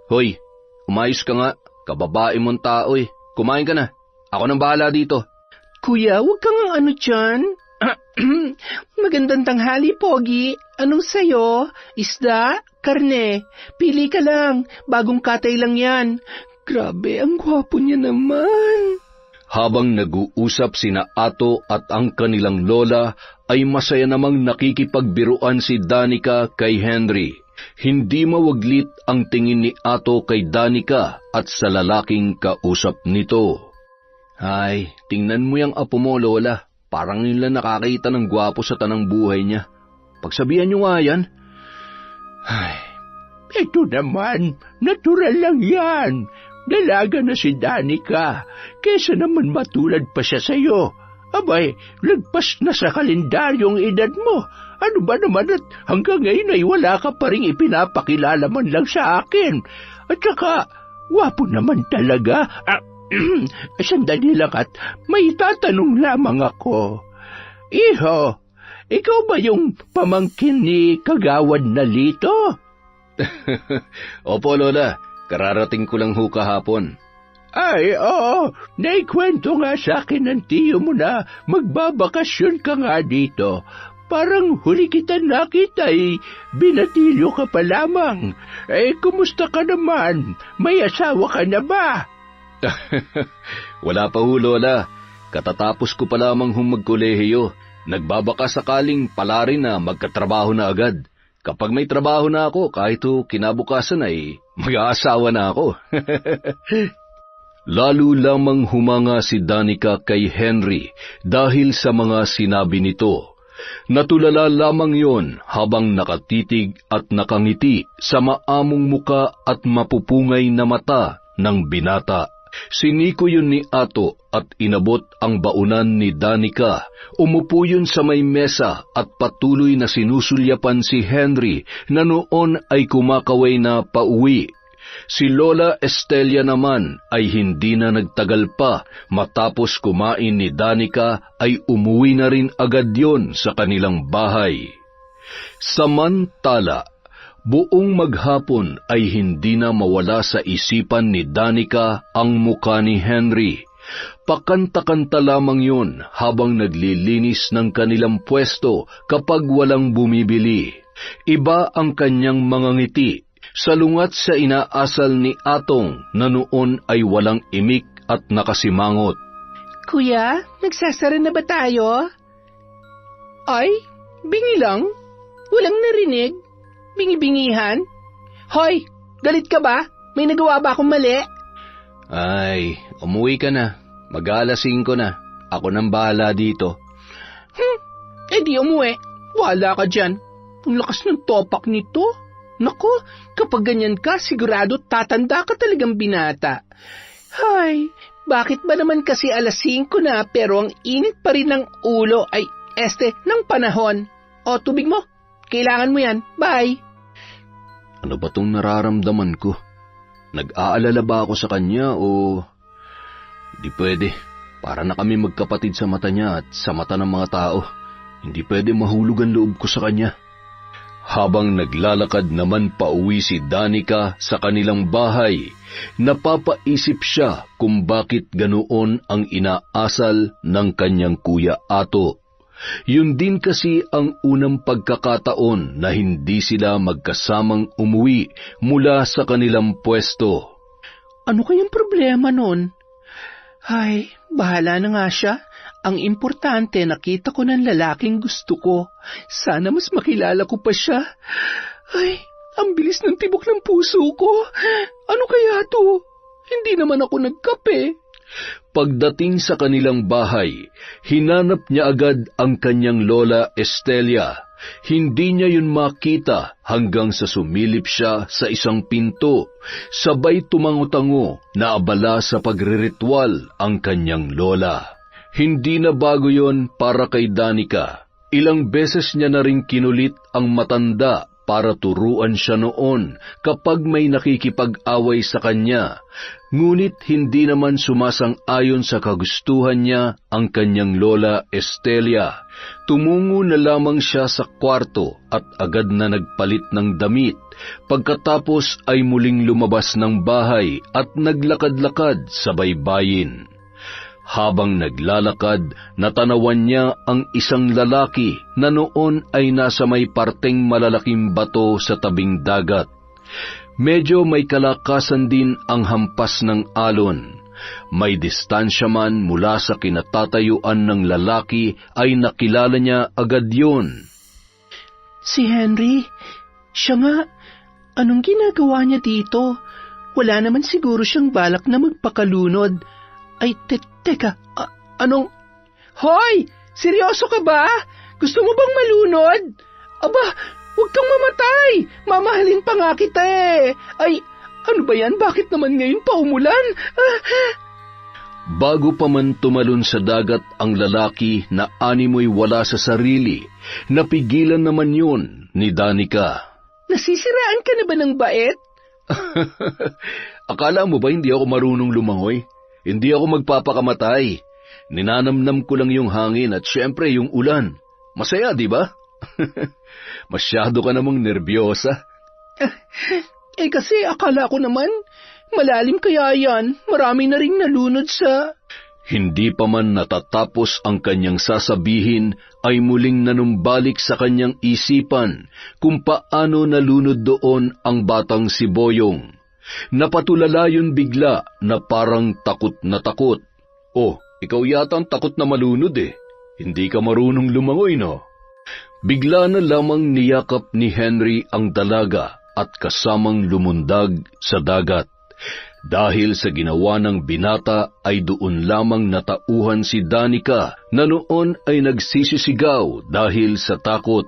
Hoy, umayos ka nga. Kababae mong tao eh. Kumain ka na. Ako nang bahala dito. Kuya, huwag kang ano dyan. Magandang tanghali, Pogi. Anong sayo? Isda? Karne? Pili ka lang. Bagong katay lang yan. Grabe, ang gwapo niya naman. Habang nag-uusap sina Ato at ang kanilang lola, ay masaya namang nakikipagbiruan si Danica kay Henry. Hindi mawaglit ang tingin ni Ato kay Danica at sa lalaking kausap nito. Ay, tingnan mo yung apo mo, Lola. Parang nila nakakita ng gwapo sa tanang buhay niya. Pagsabihan niyo nga yan. Ay, ito naman, natural lang yan. Dalaga na si Danica, kesa naman matulad pa siya sa'yo. Abay, lagpas na sa kalendaryong edad mo. Ano ba naman at hanggang ngayon ay wala ka pa rin ipinapakilala man lang sa akin. At saka, wapo naman talaga. Sandali lang at may tatanong lamang ako. Iho, ikaw ba yung pamangkin ni Kagawad na Lito? Opo, Lola. Kararating ko lang ho kahapon. Ay, oo. Naikwento nga sa akin ng tiyo mo na magbabakasyon ka nga dito. Parang huli kita nakita binatilyo ka pa lamang. Kumusta ka naman? May asawa ka na ba? Wala pa ho, Lola. Katatapos ko pa lamang magkolehiyo. Nagbabaka sakaling pala rin na magkatrabaho na agad. Kapag may trabaho na ako, kahit kinabukasan ay mag-aasawa na ako. Lalo lamang humanga si Danica kay Henry dahil sa mga sinabi nito. Natulala lamang yon habang nakatitig at nakangiti sa maamong muka at mapupungay na mata ng binata. Siniko yun ni Ato at inabot ang baunan ni Danica. Umupo yun sa may mesa at patuloy na sinusulyapan si Henry na noon ay kumakaway na pauwi. Si Lola Estelia naman ay hindi na nagtagal pa. Matapos kumain ni Danica ay umuwi na rin agad yon sa kanilang bahay. Samantala, buong maghapon ay hindi na mawala sa isipan ni Danica ang muka ni Henry. Pakanta-kanta lamang yun habang naglilinis ng kanilang pwesto kapag walang bumibili. Iba ang kanyang mga ngiti, salungat sa inaasal ni Atong na noon ay walang imik at nakasimangot. Kuya, nagsasara na ba tayo? Ay, bingi lang. Walang narinig. Bingi-bingihan. Hoy, galit ka ba? May nagawa ba akong mali? Ay, umuwi ka na. Mag-aalas 5 na. Ako nang bahala dito. Di umuwi. Wala ka dyan. Ang lakas ng topak nito. Naku, kapag ganyan ka, sigurado tatanda ka talagang binata. Hay, bakit ba naman kasi alas 5 na pero ang init pa rin ng ulo ay ng panahon. O, tubig mo. Kailangan mo yan. Bye. Ano ba tong nararamdaman ko? Nag-aalala ba ako sa kanya o... Di pwede. Para na kami magkapatid sa mata niya at sa mata ng mga tao. Hindi pwede mahulog ang loob ko sa kanya. Habang naglalakad naman pauwi si Danica sa kanilang bahay, napapaisip siya kung bakit ganoon ang inaasal ng kanyang kuya Ato. Yun din kasi ang unang pagkakataon na hindi sila magkasamang umuwi mula sa kanilang pwesto. Ano kayang problema nun? Ay, bahala na nga siya. Ang importante, nakita ko ng lalaking gusto ko. Sana mas makilala ko pa siya. Ay, ang bilis ng tibok ng puso ko. Ano kaya to? Hindi naman ako nagkape. Pagdating sa kanilang bahay, hinanap niya agad ang kanyang lola Estelia. Hindi niya yun makita hanggang sa sumilip siya sa isang pinto. Sabay tumango-tango na abala sa pagriritual ang kanyang lola. Hindi na bago yon para kay Danica. Ilang beses niya na rin kinulit ang matanda para turuan siya noon kapag may nakikipag-away sa kanya. Ngunit hindi naman sumasang-ayon sa kagustuhan niya ang kanyang lola Estelia. Tumungo na lamang siya sa kwarto at agad na nagpalit ng damit. Pagkatapos ay muling lumabas ng bahay at naglakad-lakad sa baybayin. Habang naglalakad, natanawan niya ang isang lalaki na noon ay nasa may parteng malalaking bato sa tabing dagat. Medyo may kalakasan din ang hampas ng alon. May distansya man mula sa kinatatayuan ng lalaki ay nakilala niya agad yun. Si Henry, siya nga. Anong ginagawa niya dito? Wala naman siguro siyang balak na magpakalunod. Ay, teka, anong... Hoy! Seryoso ka ba? Gusto mo bang malunod? Aba, huwag kang mamatay! Mamahalin pa nga kita eh! Ay, ano ba yan? Bakit naman ngayon pa umulan? Bago pa man tumalon sa dagat ang lalaki na animoy wala sa sarili, napigilan naman yun ni Danica. Nasisiraan ka na ba ng bait? Akala mo ba hindi ako marunong lumangoy? Hindi ako magpapakamatay. Ninanamnam ko lang yung hangin at syempre yung ulan. Masaya, di ba? Masyado ka namang nerbyosa. Kasi akala ko naman, malalim kaya yan. Marami na rin nalunod sa... Hindi pa man natatapos ang kanyang sasabihin, ay muling nanumbalik sa kanyang isipan kung paano nalunod doon ang batang si Boyong. Napatulala yun bigla na parang takot na takot. Oh, ikaw yata ang takot na malunod eh. Hindi ka marunong lumangoy, no? Bigla na lamang niyakap ni Henry ang dalaga at kasamang lumundag sa dagat. Dahil sa ginawa ng binata ay doon lamang natauhan si Danica na noon ay nagsisisigaw dahil sa takot.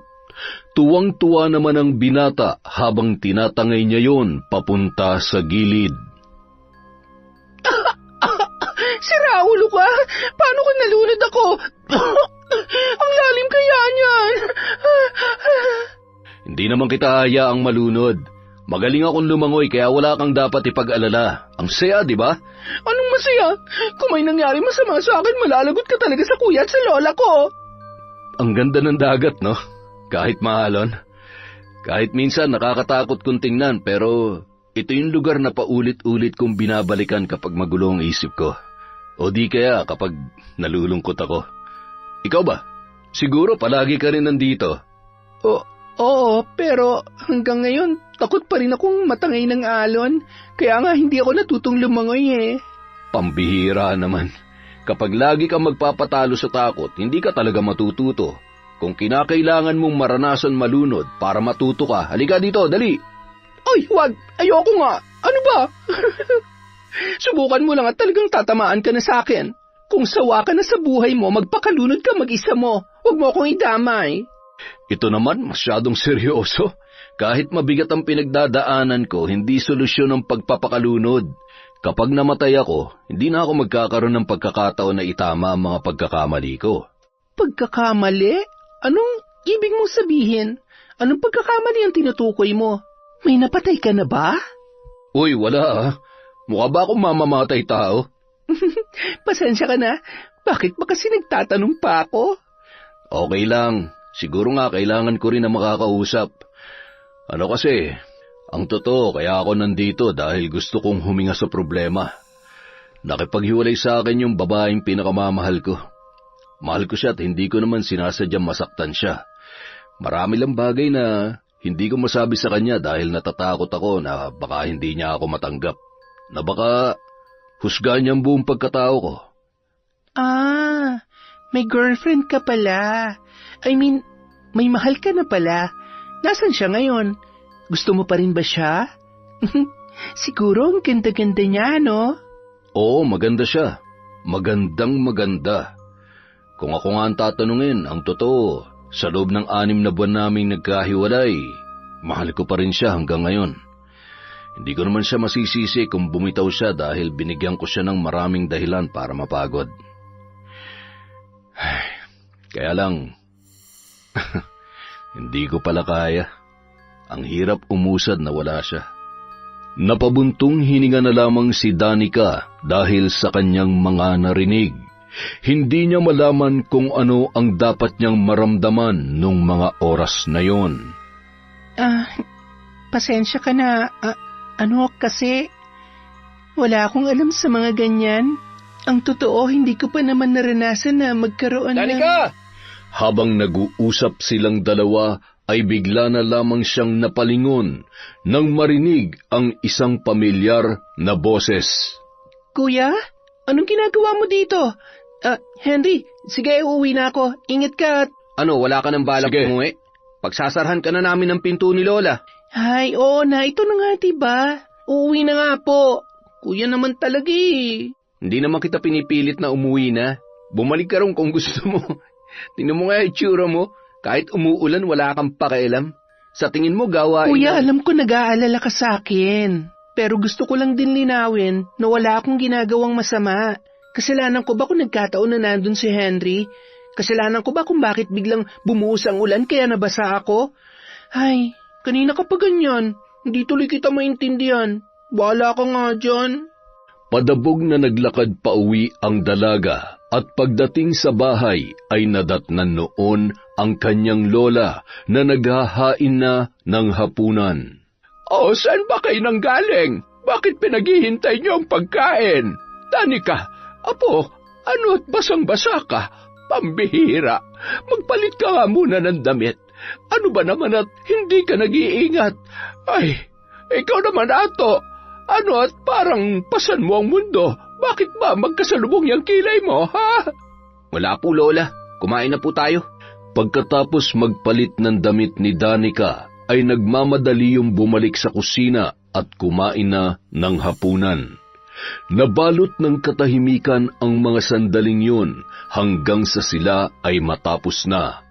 Tuwang-tuwa naman ang binata habang tinatangay niya yon papunta sa gilid. Sira ulo ka? Paano kung nalunod ako? Ang lalim kaya niyan? Hindi naman kita hayaang malunod. Magaling akong lumangoy kaya wala kang dapat ipag-alala. Ang saya, di ba? Anong masaya? Kung may nangyari masama sa akin, malalagot ka talaga sa kuya at sa lola ko. Ang ganda ng dagat, no? Kahit mahalon. Kahit minsan nakakatakot kong tingnan, pero ito yung lugar na paulit-ulit kong binabalikan kapag magulo ang isip ko. O di kaya kapag nalulungkot ako. Ikaw ba? Siguro palagi ka rin nandito. Oo, pero hanggang ngayon, takot pa rin akong matangay ng alon. Kaya nga hindi ako natutong lumangoy eh. Pambihira naman. Kapag lagi kang magpapatalo sa takot, hindi ka talaga matututo. Kung kinakailangan mong maranasan malunod para matuto ka, halika dito, dali. Ay, wag! Ayoko nga! Ano ba? Subukan mo lang at talagang tatamaan ka na sa akin. Kung sawa ka na sa buhay mo, magpakalunod ka mag-isa mo. Huwag mo akong idamay. Ito naman masyadong seryoso. Kahit mabigat ang pinagdadaanan ko, hindi solusyon ang pagpapakalunod. Kapag namatay ako, hindi na ako magkakaroon ng pagkakataon na itama ang mga pagkakamali ko. Pagkakamali? Anong ibig mong sabihin? Anong pagkakamali ang tinutukoy mo? May napatay ka na ba? Uy, wala ah. Mukha ba akong mamamatay tao? Pasensya ka na. Bakit ba kasi nagtatanong pa ako? Okay lang. Siguro nga kailangan ko rin na makakausap. Ano kasi, ang totoo kaya ako nandito dahil gusto kong huminga sa problema. Nakipaghiwalay sa akin yung babaeng pinakamamahal ko. Mahal ko siya at hindi ko naman sinasadyang masaktan siya. Marami lang bagay na hindi ko masabi sa kanya dahil natatakot ako na baka hindi niya ako matanggap. Na baka husgahan niya ang buong pagkatao ko. Ah, may girlfriend ka pala. I mean, may mahal ka na pala. Nasaan siya ngayon? Gusto mo pa rin ba siya? Siguro ang ganda-ganda niya, no? Oo, maganda siya. Magandang maganda. Kung ako nga ang tatanungin, ang totoo, sa loob ng 6 na buwan naming nagkahiwalay, mahal ko pa rin siya hanggang ngayon. Hindi ko naman siya masisisi kung bumitaw siya dahil binigyan ko siya ng maraming dahilan para mapagod. Kaya lang, hindi ko pala kaya. Ang hirap umusad na wala siya. Napabuntong hininga na lamang si Danica dahil sa kanyang mga narinig. Hindi niya malaman kung ano ang dapat niyang maramdaman nung mga oras na yon. Pasensya ka na. Kasi wala akong alam sa mga ganyan. Ang totoo, hindi ko pa naman naranasan na magkaroon Danica! Habang nag-uusap silang dalawa, ay bigla na lamang siyang napalingon nang marinig ang isang pamilyar na boses. Kuya, anong ginagawa mo dito? Henry, sige, uuwi na ako. Ingat ka at... Ano, wala ka ng balak umuwi? Pagsasarhan ka na namin ng pinto ni Lola. Ay, oo na, ito na nga diba? Uuwi na nga po. Kuya naman talaga eh. Hindi naman kita pinipilit na umuwi na. Bumalik ka rin kung gusto mo. Tingnan mo nga itsura mo. Kahit umuulan, wala kang pakialam. Sa tingin mo, gawain... Kuya, alam ko nag-aalala ka sa akin. Pero gusto ko lang din linawin na wala akong ginagawang masama. Kasalanan ko ba kung nagkataon na nandun si Henry? Kasalanan ko ba kung bakit biglang bumuhos ang ulan kaya nabasa ako? Ay, kanina ka pa ganyan. Hindi tuloy kita maintindihan. Bahala ka nga dyan. Padabog na naglakad pa uwi ang dalaga at pagdating sa bahay ay nadatnan noon ang kanyang lola na naghahain na ng hapunan. O, saan ba kayo nanggaling? Bakit pinaghihintay niyo ang pagkain? Danica, apo, ano't basang-basa ka? Pambihira, magpalit ka nga muna ng damit. Ano ba naman at hindi ka nag-iingat? Ay, ikaw naman ato. Ano at parang pasan mo ang mundo? Bakit ba magkasalubong yung kilay mo, ha? Wala po, Lola. Kumain na po tayo. Pagkatapos magpalit ng damit ni Danica, ay nagmamadali yung bumalik sa kusina at kumain na ng hapunan. Nabalot ng katahimikan ang mga sandaling yun hanggang sa sila ay matapos na.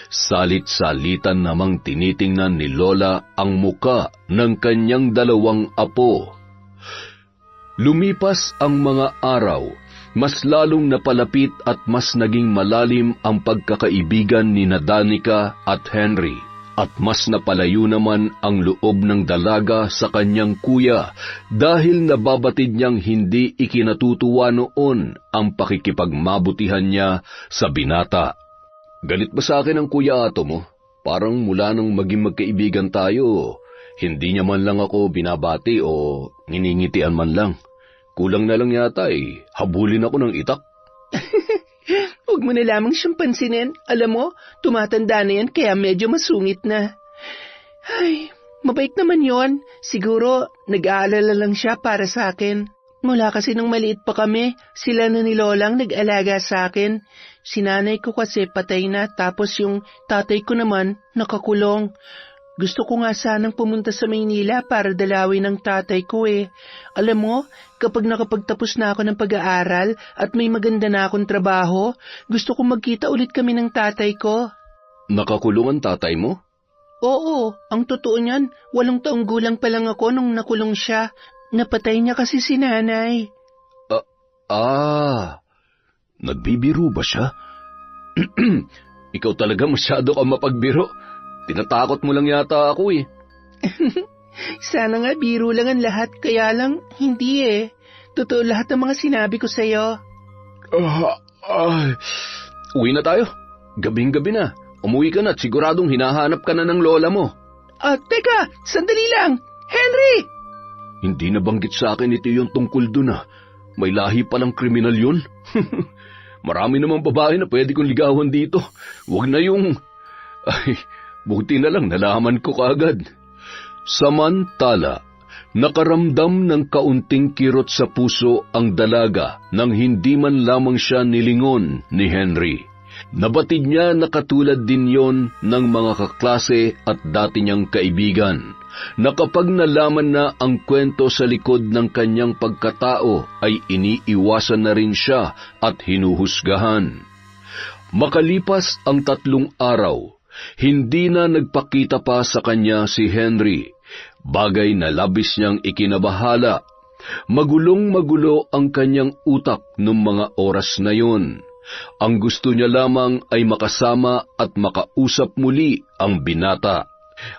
Salit-salitan namang tinitingnan ni Lola ang muka ng kanyang 2 apo. Lumipas ang mga araw, mas lalong napalapit at mas naging malalim ang pagkakaibigan ni Danica at Henry, at mas napalayo naman ang loob ng dalaga sa kanyang kuya dahil nababatid niyang hindi ikinatutuwa noon ang pakikipagmabutihan niya sa binata. Galit ba sa akin ang kuya ato mo? Parang mula nang maging magkaibigan tayo, hindi niya man lang ako binabati o nginingitian man lang. Kulang na lang yata habulin ako ng itak. Huwag mo na lamang siyang pansinin. Alam mo, tumatanda na yan kaya medyo masungit na. Ay, mabait naman yon. Siguro, nag-aalala lang siya para sa akin. Mula kasi nung maliit pa kami, sila na ni Lolang nag-alaga sa akin. Si nanay ko kasi patay na, tapos yung tatay ko naman nakakulong. Gusto ko nga sanang pumunta sa Maynila para dalawin ng tatay ko Alam mo, kapag nakapagtapos na ako ng pag-aaral at may maganda na akong trabaho, gusto kong magkita ulit kami ng tatay ko. Nakakulong ang tatay mo? Oo, ang totoo niyan, 8 taong gulang pa lang ako nung nakulong siya. Napatay niya kasi si nanay. Nagbibiro ba siya? Ikaw talaga masyado ka mapagbiro. Tinatakot mo lang yata ako Sana nga biro lang ang lahat, kaya lang hindi Totoo lahat ng mga sinabi ko sa'yo. Uwi na tayo. Gabing-gabi na. Umuwi ka na at siguradong hinahanap ka na ng lola mo. Teka, sandali lang. Henry! Hindi nabanggit sa akin ito yung tungkol dun May lahi palang kriminal yun. Marami namang babae na pwede kong ligawan dito. Huwag na yung... buti na lang nalaman ko kaagad. Samantala, nakaramdam ng kaunting kirot sa puso ang dalaga nang hindi man lamang siya nilingon ni Henry. Nabatid niya na katulad din yon ng mga kaklase at dati niyang kaibigan, na kapag nalaman na ang kwento sa likod ng kanyang pagkatao ay iniiwasan na rin siya at hinuhusgahan. Makalipas ang 3 araw, hindi na nagpakita pa sa kanya si Henry, bagay na labis niyang ikinabahala. Magulong-magulo ang kanyang utak noong mga oras na yon. Ang gusto niya lamang ay makasama at makausap muli ang binata.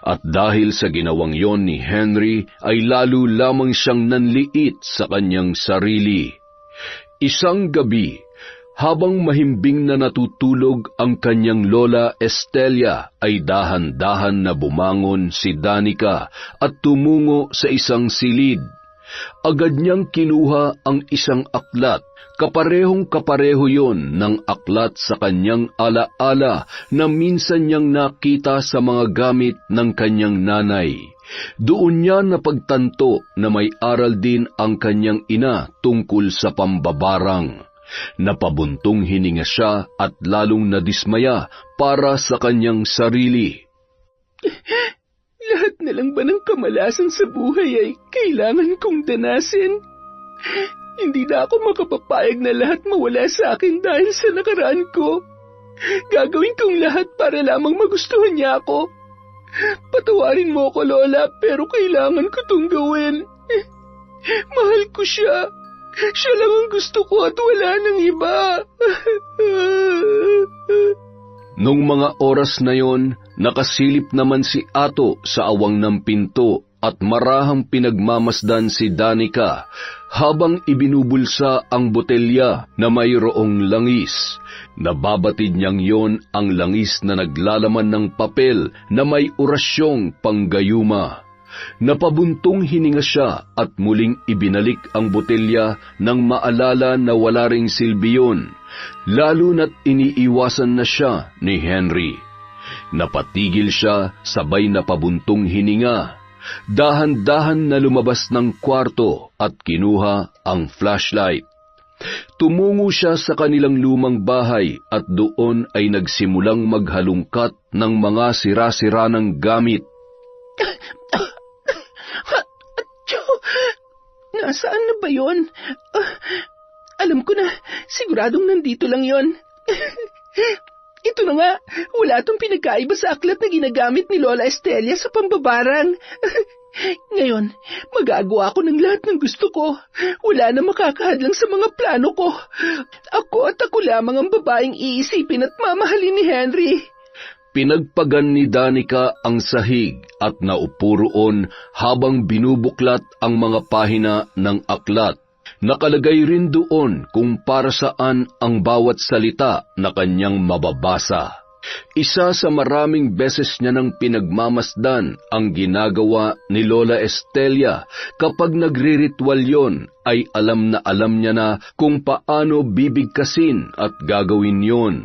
At dahil sa ginawang yon ni Henry, ay lalo lamang siyang nanliit sa kanyang sarili. Isang gabi, habang mahimbing na natutulog ang kanyang lola Estelia, ay dahan-dahan na bumangon si Danica at tumungo sa isang silid. Agad niyang kinuha ang isang aklat. Kaparehong-kapareho yon ng aklat sa kanyang alaala na minsan niyang nakita sa mga gamit ng kanyang nanay. Doon niya napagtanto na may aral din ang kanyang ina tungkol sa pambabarang. Napabuntong hininga siya at lalong nadismaya para sa kanyang sarili. Lahat na lang ba ng kamalasan sa buhay ay kailangan kong danasin? Hindi na ako makapapayag na lahat mawala sa akin dahil sa nakaraan ko. Gagawin kong lahat para lamang magustuhan niya ako. Patawarin mo ako, Lola, pero kailangan ko itong gawin. Mahal ko siya. Siya lang ang gusto ko at wala nang iba. Nung mga oras na yon, nakasilip naman si Ato sa awang ng pinto at marahang pinagmamasdan si Danica habang ibinubulsa ang botelya na mayroong langis. Nababatid niyang yon ang langis na naglalaman ng papel na may orasyong panggayuma. Napabuntong hininga siya at muling ibinalik ang botelya nang maalala na wala ring silbi yun, lalo na't iniiwasan na siya ni Henry. Napatigil siya, sabay napabuntong hininga. Dahan-dahan na lumabas ng kwarto at kinuha ang flashlight. Tumungo siya sa kanilang lumang bahay at doon ay nagsimulang maghalungkat ng mga sira-sira ng gamit. Nasaan na ba yun? Alam ko na, siguradong nandito lang yon. Ito na nga, wala itong pinagkaiba sa aklat na ginagamit ni Lola Estelia sa pambabarang. Ngayon, magagawa ko ng lahat ng gusto ko. Wala na makakahadlang sa mga plano ko. Ako at ako lamang ang babaeng iisipin at mamahalin ni Henry. Pinagpagan ni Danica ang sahig at naupo roon habang binubuklat ang mga pahina ng aklat. Nakalagay rin doon kung para saan ang bawat salita na kanyang mababasa. Isa sa maraming beses niya nang pinagmamasdan ang ginagawa ni Lola Estelia. Kapag nagriritual yon, ay alam niya na kung paano bibigkasin at gagawin yon.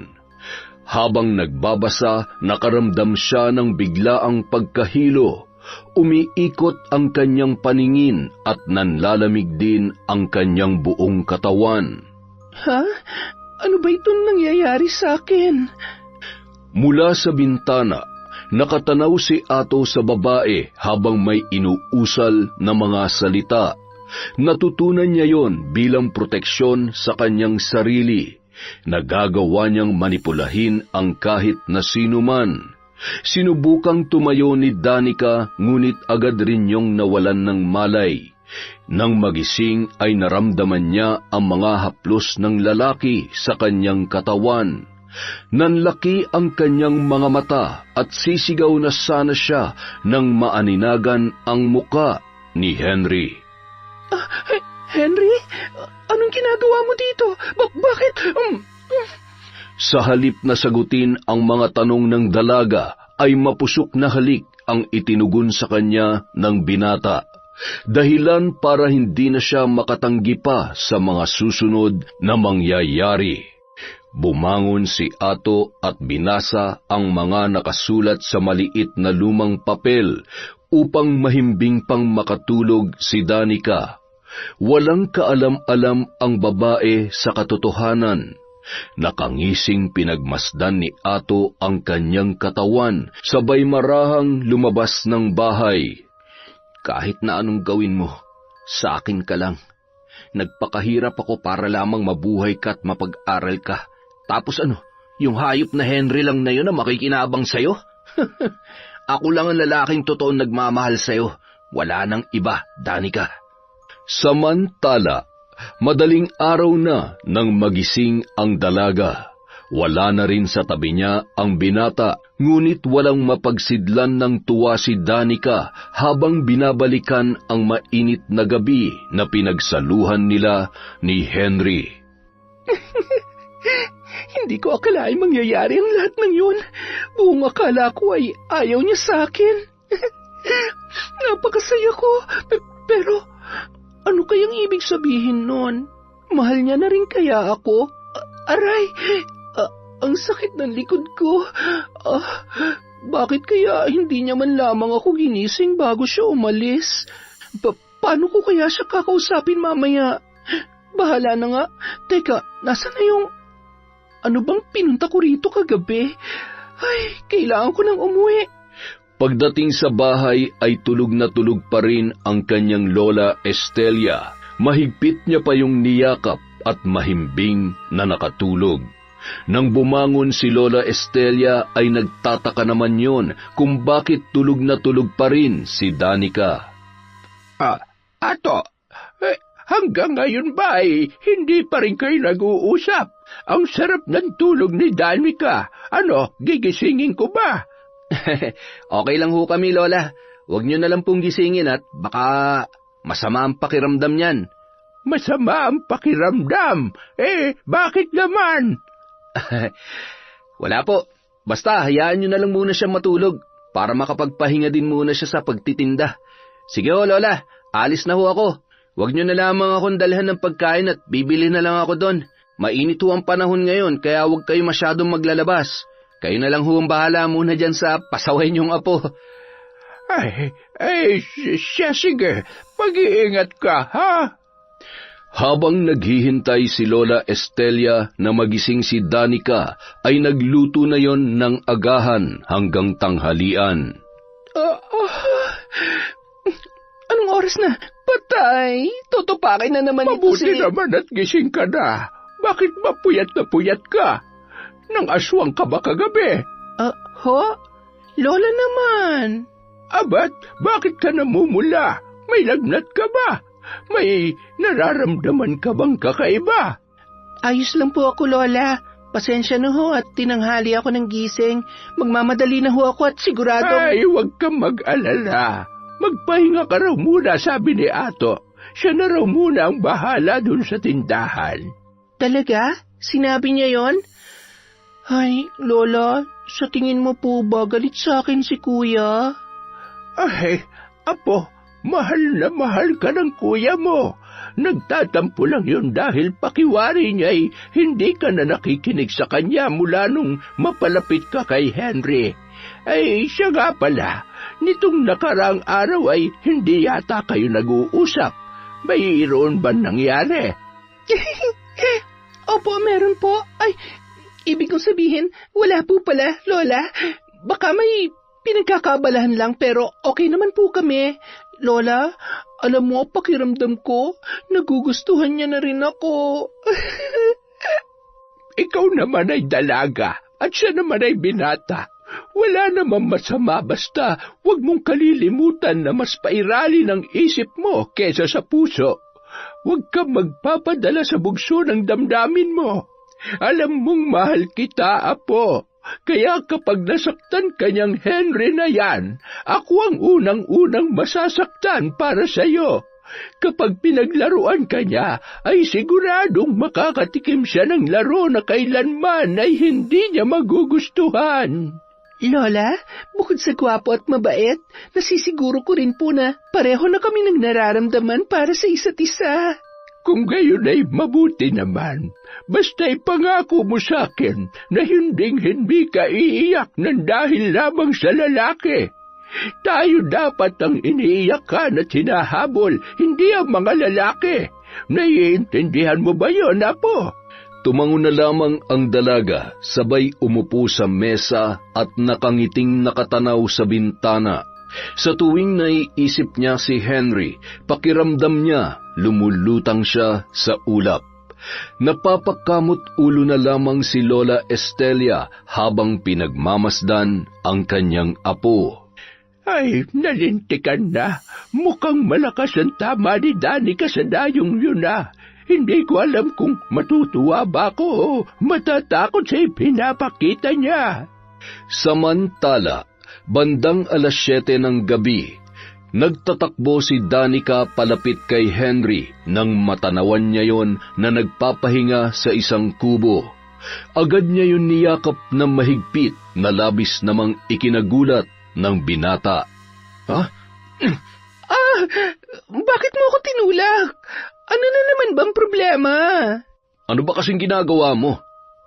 Habang nagbabasa, nakaramdam siya ng biglaang pagkahilo. Umiikot ang kanyang paningin at nanlalamig din ang kanyang buong katawan. Ha? Ano ba itong nangyayari sa akin? Mula sa bintana, nakatanaw si Ato sa babae habang may inuusal na mga salita. Natutunan niya yon bilang proteksyon sa kanyang sarili. Nagagawa niyang manipulahin ang kahit na sino man. Sinubukang tumayo ni Danica, ngunit agad rin niyong nawalan ng malay. Nang magising ay naramdaman niya ang mga haplos ng lalaki sa kanyang katawan. Nanlaki ang kanyang mga mata at sisigaw na sana siya nang maaninagan ang muka ni Henry. Henry? Anong ginagawa mo dito? Bakit? Sa halip na sagutin ang mga tanong ng dalaga, ay mapusok na halik ang itinugon sa kanya ng binata. Dahilan para hindi na siya makatanggi pa sa mga susunod na mangyayari. Bumangon si Ato at binasa ang mga nakasulat sa maliit na lumang papel upang mahimbing pang makatulog si Danica. Walang kaalam-alam ang babae sa katotohanan. Nakangising pinagmasdan ni Ato ang kanyang katawan, sabay marahang lumabas ng bahay. Kahit na anong gawin mo, sa akin ka lang. Nagpakahirap ako para lamang mabuhay ka at mapag-aral ka. Tapos ano, yung hayop na Henry lang na yun na makikinabang sa'yo? Ako lang ang lalaking totoong nagmamahal sa'yo. Wala nang iba, Danica. Samantala, madaling araw na nang magising ang dalaga. Wala na rin sa tabi niya ang binata, ngunit walang mapagsidlan ng tuwa si Danica habang binabalikan ang mainit na gabi na pinagsaluhan nila ni Henry. Hindi ko akalain mangyayari ang lahat ng yun. Buong akala ko ay ayaw niya sa akin. Napakasaya ko, pero ano kayang ibig sabihin nun? Mahal niya na rin kaya ako? Aray, ang sakit ng likod ko. Bakit kaya hindi niya man lamang ako ginising bago siya umalis? Paano ko kaya siya kakausapin mamaya? Bahala na nga. Teka, nasaan na yung... Ano bang pinunta ko rito kagabi? Ay, kailangan ko nang umuwi. Pagdating sa bahay ay tulog na tulog pa rin ang kanyang Lola Estelia. Mahigpit niya pa yung niyakap at mahimbing na nakatulog. Nang bumangon si Lola Estelia ay nagtataka naman yon kung bakit tulog na tulog pa rin si Danica. Ato, hanggang ngayon ba ay hindi pa rin kayo nag-uusap? Ang sarap ng tulog ni Danica. Ano, gigisingin ko ba? Okay lang ho kami, Lola. Huwag niyo na lang pong gisingin at baka masama ang pakiramdam niyan. Masama ang pakiramdam? Bakit naman? Wala po. Basta hayaan niyo na lang muna siya matulog para makapagpahinga din muna siya sa pagtitinda. Sige ho, Lola. Alis na ho ako. Huwag niyo na lamang akong dalhan ng pagkain at bibili na lang ako doon. Mainit ho ang panahon ngayon, kaya huwag kayo masyadong maglalabas. Kayo na lang ho ang bahala muna dyan sa pasaway niyong apo. Siya sige. Mag-iingat ka, ha? Habang naghihintay si Lola Estelia na magising si Danica, ay nagluto na yon ng agahan hanggang tanghalian. Anong oras na? Patay! Tutupakin na naman ito Mabuti naman at gising ka na. Bakit mapuyat na puyat ka? Nang aswang ka ba kagabi? Lola naman. Bakit ka namumula? May lagnat ka ba? May nararamdaman ka bang kakaiba? Ayos lang po ako, Lola. Pasensya na ho at tinanghali ako ng gising. Magmamadali na ho ako at siguradong... Ay, huwag kang mag-alala. Magpahinga ka raw muna, sabi ni Ato. Siya na raw muna ang bahala dun sa tindahan. Talaga? Sinabi niya yon? Ay, Lola, Sa tingin mo po ba galit sa akin si kuya? Ay, apo, mahal na mahal ka ng kuya mo. Nagtatampo lang yun dahil pakiwari niya'y hindi ka na nakikinig sa kanya mula nung mapalapit ka kay Henry. Ay, siya nga pala, nitong nakaraang araw ay hindi yata kayo nag-uusap. Mayroon ba nangyari? Opo, meron po. Ay, ibig kong sabihin, wala po pala, Lola. Baka may pinagkakabalahan lang pero okay naman po kami. Lola, alam mo, pakiramdam ko, nagugustuhan niya na rin ako. Ikaw naman ay dalaga at siya naman ay binata. Wala namang masama basta huwag mong kalilimutan na mas pairali ng isip mo kesa sa puso. Huwag kang magpapadala sa bugso ng damdamin mo. Alam mong mahal kita, apo. Kaya kapag nasaktan kanyang Henry na yan, ako ang unang-unang masasaktan para sa'yo. Kapag pinaglaruan ka niya, ay siguradong makakatikim siya ng laro na kailanman ay hindi niya magugustuhan. Lola, bukod sa gwapo at mabait, nasisiguro ko rin po na pareho na kami ng nararamdaman para sa isa't isa. Kung gayon ay mabuti naman, basta ipangako mo sa akin na hindi ka iiyak ng dahil lamang sa lalaki. Tayo dapat ang iniiyakan at hinahabol, hindi ang mga lalaki. Naiintindihan mo ba yun, apo? Tumango na lamang ang dalaga, sabay umupo sa mesa at nakangiting nakatanaw sa bintana. Sa tuwing naiisip niya si Henry, pakiramdam niya, lumulutang siya sa ulap. Napapakamot ulo na lamang si Lola Estelia habang pinagmamasdan ang kanyang apo. Ay, nalintikan na. Mukhang malakas ang tama ni Danica sa dayong yun na. Hindi ko alam kung matutuwa ba ako o matatakot sa ipinapakita niya. Samantala, bandang 7:00 ng gabi, nagtatakbo si Danica palapit kay Henry nang matanawan niya yon na nagpapahinga sa isang kubo. Agad niya yun niyakap na mahigpit na labis namang ikinagulat ng binata. Ha? Bakit mo ako tinulak? Ano na naman bang problema? Ano ba kasing ginagawa mo?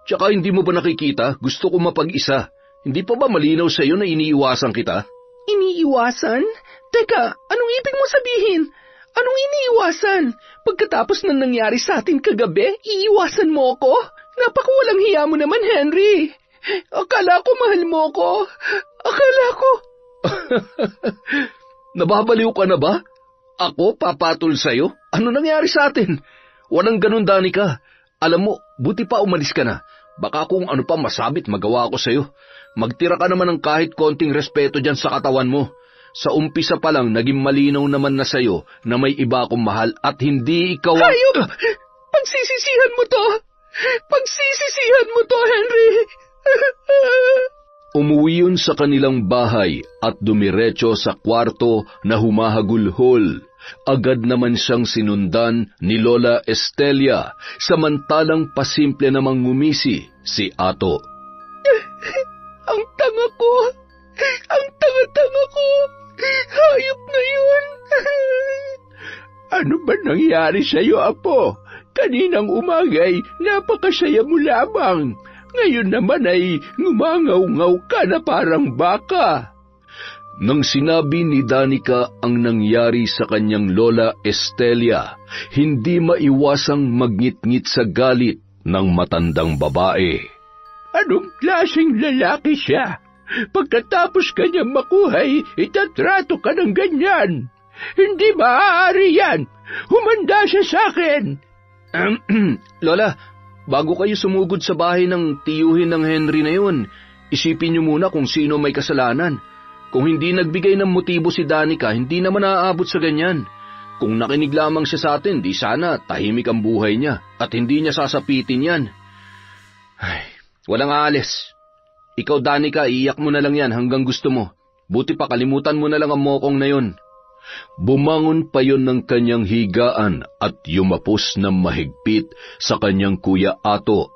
Tsaka hindi mo ba nakikita? Gusto ko mapag-isa. Hindi pa ba malinaw sa iyo na iniiwasan kita? Iniiwasan? Teka, anong ibig mo sabihin? Anong iniiwasan? Pagkatapos ng nangyari sa atin kagabi, iiwasan mo ako? Napakawalang hiya mo naman, Henry. Akala ko mahal mo ko. Akala ko... Nababaliw ka na ba? Ako papatol sa'yo? Ano nangyari sa atin? Walang ganun, Danica. Alam mo, buti pa umalis ka na. Baka kung ano pa masabit magawa ko sa'yo. Magtira ka naman ng kahit konting respeto dyan sa katawan mo. Sa umpisa pa lang, naging malinaw naman na sa'yo na may iba akong mahal at hindi ikaw ang... Hayop! Pagsisisihan mo to! Pagsisisihan mo to, Henry! Umuwi yun sa kanilang bahay at dumiretso sa kwarto na humahagulhol. Agad naman siyang sinundan ni Lola Estelia, samantalang pasimple namang ngumisi si Ato. Ang tanga ko! Ang tanga-tanga ko! Hayop na yun! Ano ba nangyari sa'yo, apo? Kaninang umagay, napakasaya mo lamang. Ngayon naman ay ngumangaw-ngaw ka na parang baka. Nang sinabi ni Danica ang nangyari sa kanyang Lola Estelia, hindi maiwasang magngit-ngit sa galit ng matandang babae. Anong klaseng lalaki siya? Pagkatapos kanya makuhay, itatrato ka ng ganyan. Hindi maaari yan. Humanda siya sa akin. Lola, bago kayo sumugod sa bahay ng tiyuhin ng Henry na yun, isipin niyo muna kung sino may kasalanan. Kung hindi nagbigay ng motibo si Danica, hindi naman naaabot sa ganyan. Kung nakinig lamang siya sa atin, di sana tahimik ang buhay niya at hindi niya sasapitin yan. Ay, walang aalis. Ikaw, Danica, iiyak mo na lang yan hanggang gusto mo. Buti pa kalimutan mo na lang ang mokong na yun. Bumangon pa yon ng kanyang higaan at yumapos ng mahigpit sa kanyang kuya Ato,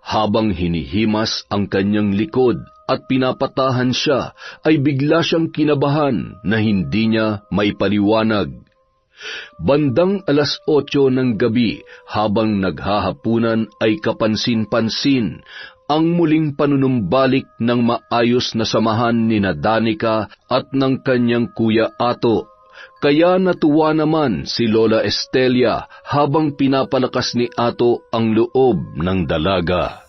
habang hinihimas ang kanyang likod at pinapatahan siya, ay bigla siyang kinabahan na hindi niya maipaliwanag. Bandang 8:00 ng gabi, habang naghahapunan ay kapansin-pansin ang muling panunumbalik ng maayos na samahan ni Danica at ng kanyang kuya Ato. Kaya natuwa naman si Lola Estelia habang pinapalakas ni Ato ang loob ng dalaga.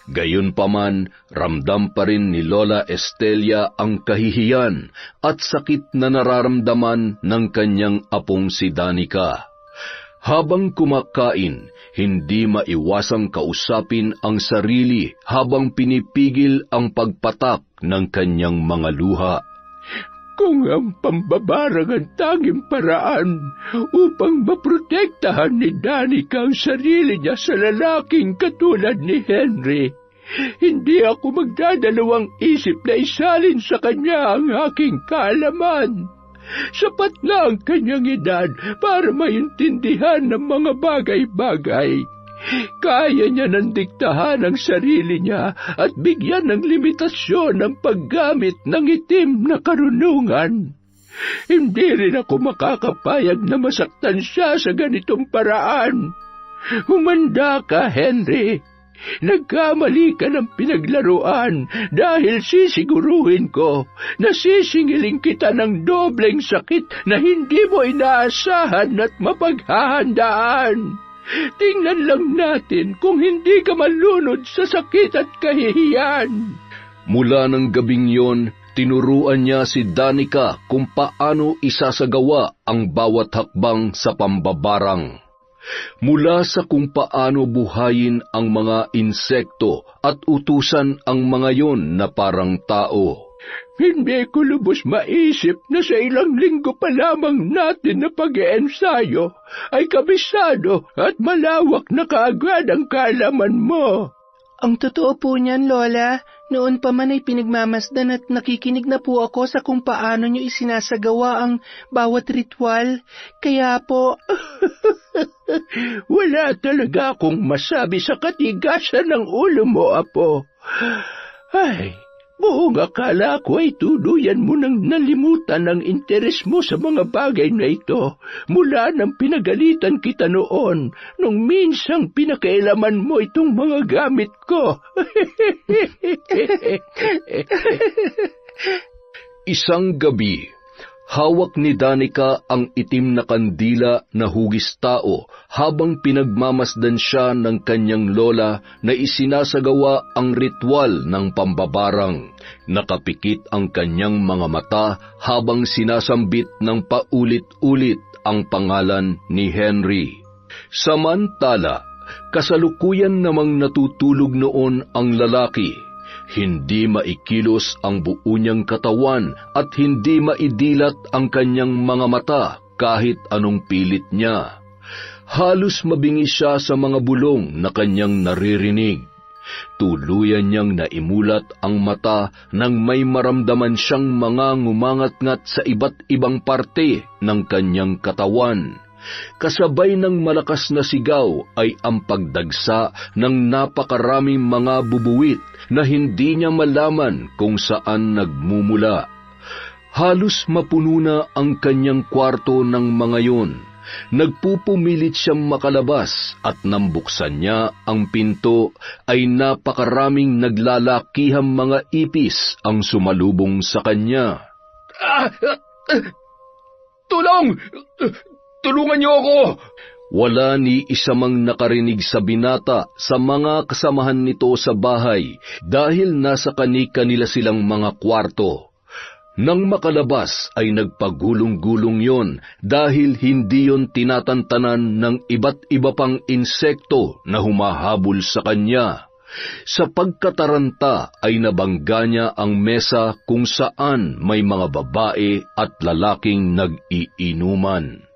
Gayunpaman, ramdam pa rin ni Lola Estelia ang kahihiyan at sakit na nararamdaman ng kanyang apong si Danica. Habang kumakain, hindi maiwasang kausapin ang sarili habang pinipigil ang pagpatak ng kanyang mga luha. Kung ang pambabarang ang tanging paraan upang maprotektahan ni Danica ang sarili niya sa lalaking katulad ni Henry, hindi ako magdadalawang isip na isalin sa kanya ang aking kaalaman. Sapat na ang kanyang edad para maintindihan ng mga bagay-bagay. Kaya niya nang diktahan ang sarili niya at bigyan ng limitasyon ang paggamit ng itim na karunungan. Hindi rin ako makakapayag na masaktan siya sa ganitong paraan. Humanda ka, Henry. Nagkamali ka ng pinaglaruan dahil sisiguruhin ko na sisingiling kita ng dobleng sakit na hindi mo inaasahan at mapaghahandaan. Tingnan lang natin kung hindi ka malunod sa sakit at kahihiyan. Mula ng gabing yon, tinuruan niya si Danica kung paano isasagawa ang bawat hakbang sa pambabarang. Mula sa kung paano buhayin ang mga insekto at utusan ang mga yon na parang tao. Hindi ko lubos maisip na sa ilang linggo pa lamang natin na pag-iensayo ay kabisado at malawak na kaagad ang kaalaman mo. Ang totoo po niyan, Lola, noon pa man ay pinagmamasdan at nakikinig na po ako sa kung paano niyo isinasagawa ang bawat ritual. Kaya po... Wala talaga akong masabi sa katigasan ng ulo mo, Apo. Ay... Buong akala ko ay tuluyan mo nang nalimutan ang interes mo sa mga bagay na ito mula nang pinagalitan kita noon nung minsang pinakailaman mo itong mga gamit ko. Isang gabi, hawak ni Danica ang itim na kandila na hugis tao habang pinagmamasdan siya ng kanyang lola na isinasagawa ang ritual ng pambabarang. Nakapikit ang kanyang mga mata habang sinasambit ng paulit-ulit ang pangalan ni Henry. Samantala, kasalukuyan namang natutulog noon ang lalaki. Hindi maikilos ang buo niyang katawan at hindi maidilat ang kanyang mga mata kahit anong pilit niya. Halos mabingi siya sa mga bulong na kanyang naririnig. Tuluyan niyang naimulat ang mata nang may maramdaman siyang mga ngumangat-ngat sa iba't ibang parte ng kanyang katawan. Kasabay ng malakas na sigaw ay ang pagdagsa ng napakaraming mga bubuwit na hindi niya malaman kung saan nagmumula. Halos mapuno na ang kanyang kwarto ng mga yon. Nagpupumilit siyang makalabas at nang buksan niya ang pinto ay napakaraming naglalakihang mga ipis ang sumalubong sa kanya. Tulong! Tulungan niyo ako! Wala ni isa mang nakarinig sa binata sa mga kasamahan nito sa bahay dahil nasa kani-kanila silang mga kwarto. Nang makalabas ay nagpagulong-gulong yon dahil hindi yon tinatantanan ng iba't iba pang insekto na humahabol sa kanya. Sa pagkataranta ay nabangga niya ang mesa kung saan may mga babae at lalaking nag-iinuman.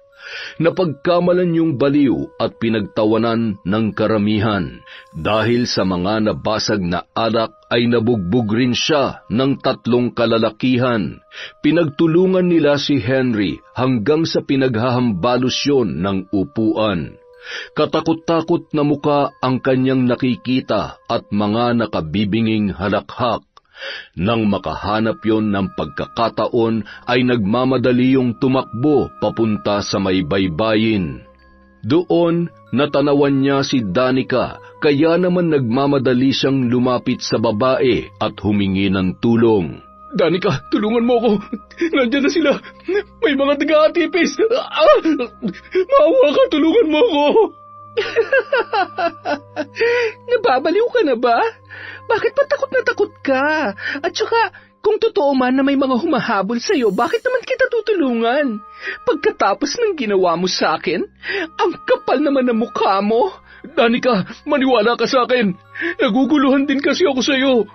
Napagkamalan yung baliw at pinagtawanan ng karamihan. Dahil sa mga nabasag na alak ay nabugbog rin siya ng 3 kalalakihan. Pinagtulungan nila si Henry hanggang sa pinaghahambalos yon ng upuan. Katakot-takot na muka ang kanyang nakikita at mga nakabibinging halakhak. Nang makahanap yon ng pagkakataon ay nagmamadali yung tumakbo papunta sa may baybayin. Doon natanawan niya si Danica, kaya naman nagmamadali siyang lumapit sa babae at humingi ng tulong. Danica, tulungan mo ako. Nandiyan na sila. May mga taga-atipis. Maawa ka, tulungan mo ako. Nababaliw ka na ba? Bakit pa takot na takot ka? At saka, kung totoo man na may mga humahabol sa'yo, bakit naman kita tutulungan? Pagkatapos ng ginawa mo sa akin, ang kapal naman ng mukha mo. Danica, maniwala ka sa akin. Naguguluhan din kasi ako sa'yo.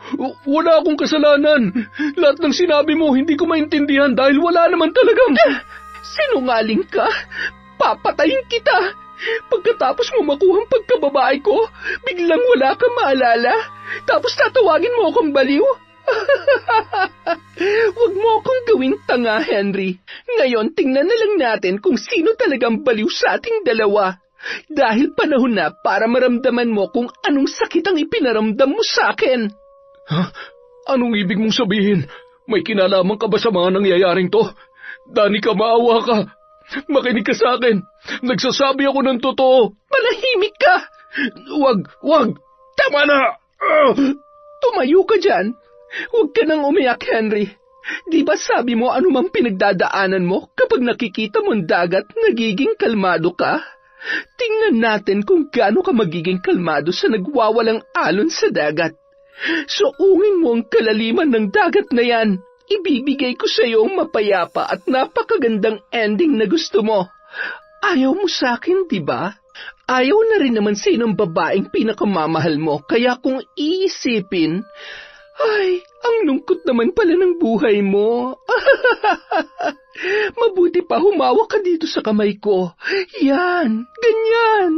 Wala akong kasalanan. Lahat ng sinabi mo, hindi ko maintindihan dahil wala naman talagang... Sinungaling ka? Papatayin kita. Pagkatapos mo makuhang pagkababae ko, biglang wala kang maalala. Tapos tatawagin mo akong baliw? Huwag mo akong gawing tanga, Henry. Ngayon, tingnan na lang natin kung sino talagang baliw sa ating dalawa. Dahil panahon na para maramdaman mo kung anong sakit ang ipinaramdam mo sa akin. Ha? Anong ibig mong sabihin? May kinalaman ka ba sa mga nangyayaring to? Danica, maawa ka. Makinig ka sa akin. Nagsasabi ako ng totoo. Manahimik ka. Wag. Tama na. Tumayo ka dyan. Huwag ka nang umiyak, Henry. Di ba sabi mo anumang pinagdadaanan mo kapag nakikita mong dagat, nagiging kalmado ka? Tingnan natin kung gaano ka magiging kalmado sa nagwawalang alon sa dagat. Suungin mo ang kalaliman ng dagat na yan. Ibibigay ko sa iyo ang mapayapa at napakagandang ending na gusto mo. Ayaw mo sa akin, di ba? Ayaw na rin naman sa inong babaeng pinakamamahal mo, kaya kung iisipin, ay, ang lungkot naman pala ng buhay mo. Mabuti pa humawak ka dito sa kamay ko. Yan, ganyan.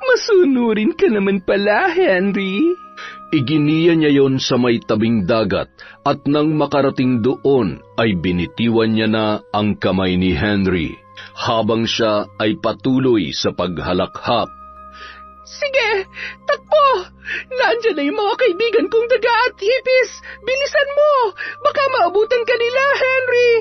Masunurin ka naman pala, Henry. Iginiya niya yon sa may tabing dagat at nang makarating doon ay binitiwan niya na ang kamay ni Henry habang siya ay patuloy sa paghalakhak. Sige, takbo! Nandiyan na yung mga kaibigan kong taga-atipis. Bilisan mo! Baka maabutan ka nila, Henry!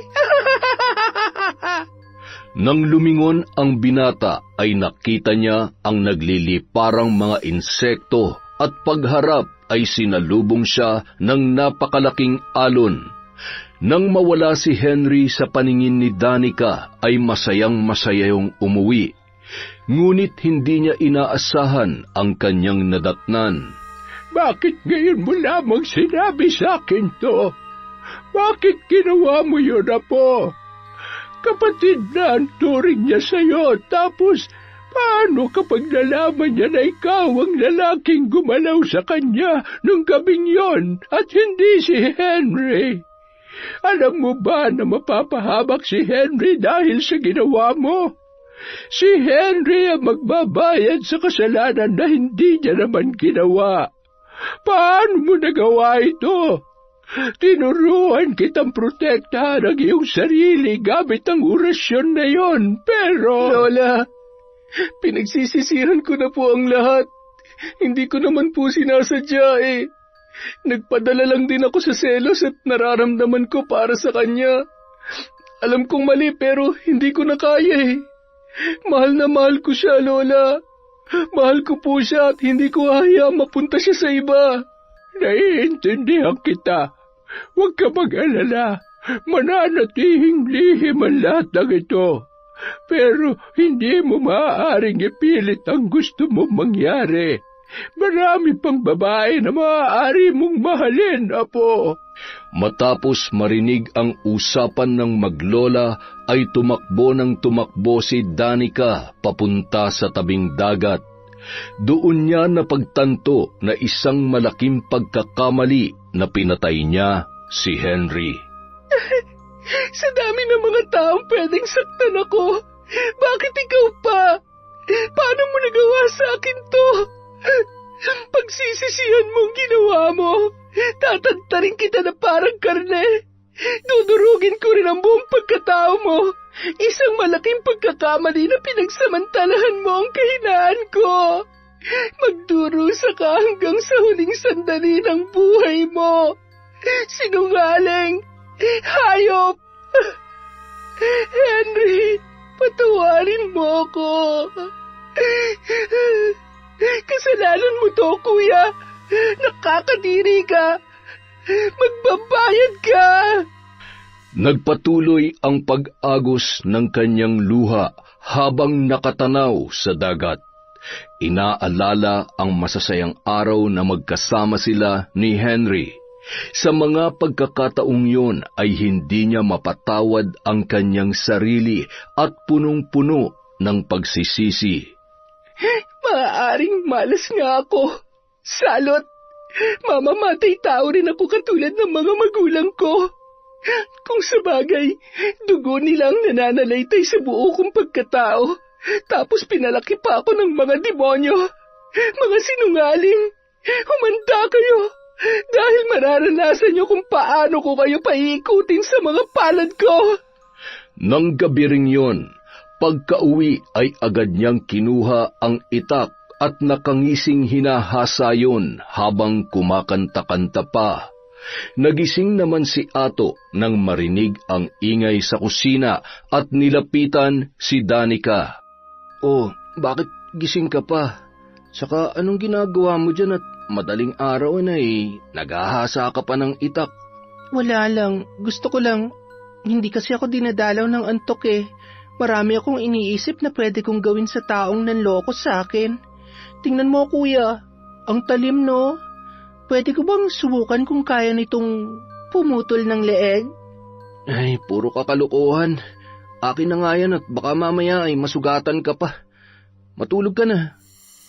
Nang lumingon ang binata ay nakita niya ang nagliliparang mga insekto at pagharap ay sinalubong siya ng napakalaking alon. Nang mawala si Henry sa paningin ni Danica ay masayang-masaya yung umuwi. Ngunit hindi niya inaasahan ang kanyang nadatnan. Bakit ngayon mo lamang sinabi sa akin to? Bakit ginawa mo yun, Apo? Kapatid na ang turing niya sa'yo, tapos paano kapag nalaman niya na ikaw ang lalaking gumalaw sa kanya nung gabing yon at hindi si Henry? Alam mo ba na mapapahamak si Henry dahil sa ginawa mo? Si Henry ang magbabayad sa kasalanan na hindi niya naman ginawa. Paano mo nagawa ito? Tinuruan kitang protektahan ang iyong sarili gamit ang orasyon na yon, pero... Lola, pinagsisisihan ko na po ang lahat. Hindi ko naman po sinasadya eh. Nagpadala lang din ako sa selos at nararamdaman ko para sa kanya. Alam kong mali pero hindi ko na kaya eh. Mahal na mahal ko siya, Lola. Mahal ko po siya at hindi ko hayaang mapunta siya sa iba. Naiintindihan kita. Huwag ka mag-alala. Mananatihing lihim ang lahat ng ito. Pero hindi mo maaaring ipilit ang gusto mong mangyari. Marami pang babae na maaari mong mahalin, Apo. Matapos marinig ang usapan ng maglola, ay tumakbo si Danica papunta sa tabing dagat. Doon niya napagtanto na isang malaking pagkakamali na pinatay niya si Henry. Sa dami ng mga taong pwedeng saktan ako, bakit ikaw pa? Paano mo nagawa sa akin to? Pagsisisihan mong ginawa mo, tatantarin kita na parang karne. Dudurugin ko rin ang buong pagkatao mo. Isang malaking pagkakamali na pinagsamantalahan mo ang kahinaan ko. Magdurusa ka hanggang sa huling sandali ng buhay mo. Sinungaling! Hayop! Henry, patawarin mo ako. Kasalanan mo to, kuya. Nakakadiri ka. Magbabayad ka. Nagpatuloy ang pag-agos ng kanyang luha habang nakatanaw sa dagat. Inaalala ang masasayang araw na magkasama sila ni Henry. Sa mga pagkakataong yun ay hindi niya mapatawad ang kanyang sarili at punong-puno ng pagsisisi. Maaaring malas nga ako. Salot, mamamatay tao rin ako katulad ng mga magulang ko. Kung sabagay, dugo nilang nananalaytay sa buo kong pagkatao, tapos pinalaki pa ako ng mga demonyo. Mga sinungaling, humanda kayo, dahil mararanasan niyo kung paano ko kayo paiikutin sa mga palad ko. Nang gabi ring yun, pagka-uwi ay agad niyang kinuha ang itak at nakangising hinahasa yun habang kumakanta-kanta pa. Nagising naman si Ato nang marinig ang ingay sa kusina at nilapitan si Danica. "Oh, bakit gising ka pa? Saka anong ginagawa mo dyan at madaling araw na naghahasa ka pa ng itak?" Wala lang, gusto ko lang. Hindi kasi ako dinadalaw ng antok eh. Marami akong iniisip na pwede kong gawin sa taong nanloko sa akin. Tingnan mo, kuya, ang talim, no? Pwede ko bang subukan kung kaya nitong pumutol ng leeg? Ay, puro kakalukuhan. Akin na nga yan at baka mamaya ay masugatan ka pa. Matulog ka na.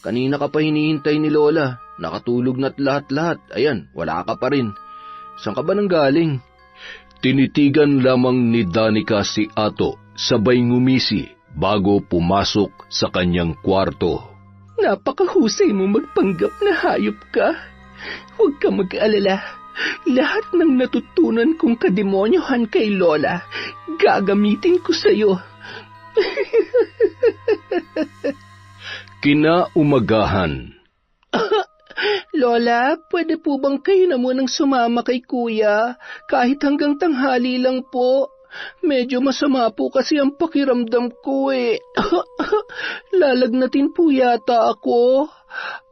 Kanina ka pa hinihintay ni Lola. Nakatulog na't lahat-lahat. Ayan, wala ka pa rin. Saan ka ba nang galing? Tinitigan lamang ni Danica si Ato, sabay ngumisi bago pumasok sa kanyang kwarto. Napakahusay mo magpanggap na hayop ka. Huwag ka mag-alala. Lahat ng natutunan kong kademonyohan kay Lola, gagamitin ko sa'yo. Kinaumagahan. Lola, pwede po bang kayo na munang sumama kay kuya? Kahit hanggang tanghali lang po. Medyo masama po kasi ang pakiramdam ko eh. Lalagnatin po yata ako.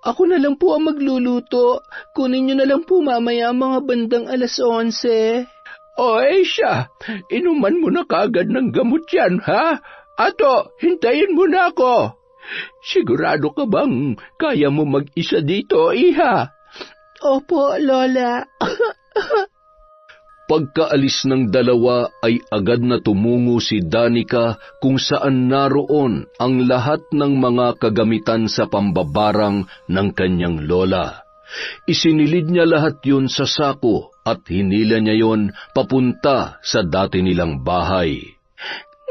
Ako na lang po ang magluluto. Kunin niyo na lang po mamaya mga bandang 11:00. O siya, inuman mo na kagad ng gamot yan, ha? Ato, hintayin mo na ako. Sigurado ka bang kaya mo mag-isa dito, iha? Opo, Lola. Pagkaalis ng dalawa ay agad na tumungo si Danica kung saan naroon ang lahat ng mga kagamitan sa pambabarang ng kanyang lola. Isinilid niya lahat yun sa sako at hinila niya yon papunta sa dati nilang bahay.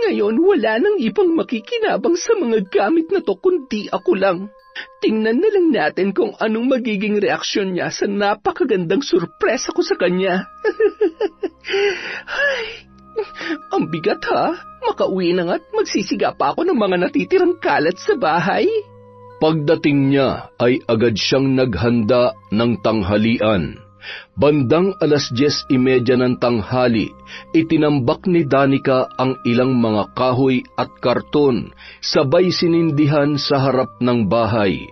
Ngayon wala nang ibang makikinabang sa mga gamit na to kundi ako lang. Tingnan na lang natin kung anong magiging reaksyon niya sa napakagandang surpresa ko sa kanya. Ay, ang bigat ha. Makauwi na nga't magsisiga pa ako ng mga natitirang kalat sa bahay. Pagdating niya ay agad siyang naghanda ng tanghalian. Bandang 10:30 ng tanghali, itinambak ni Danica ang ilang mga kahoy at karton, sabay sinindihan sa harap ng bahay.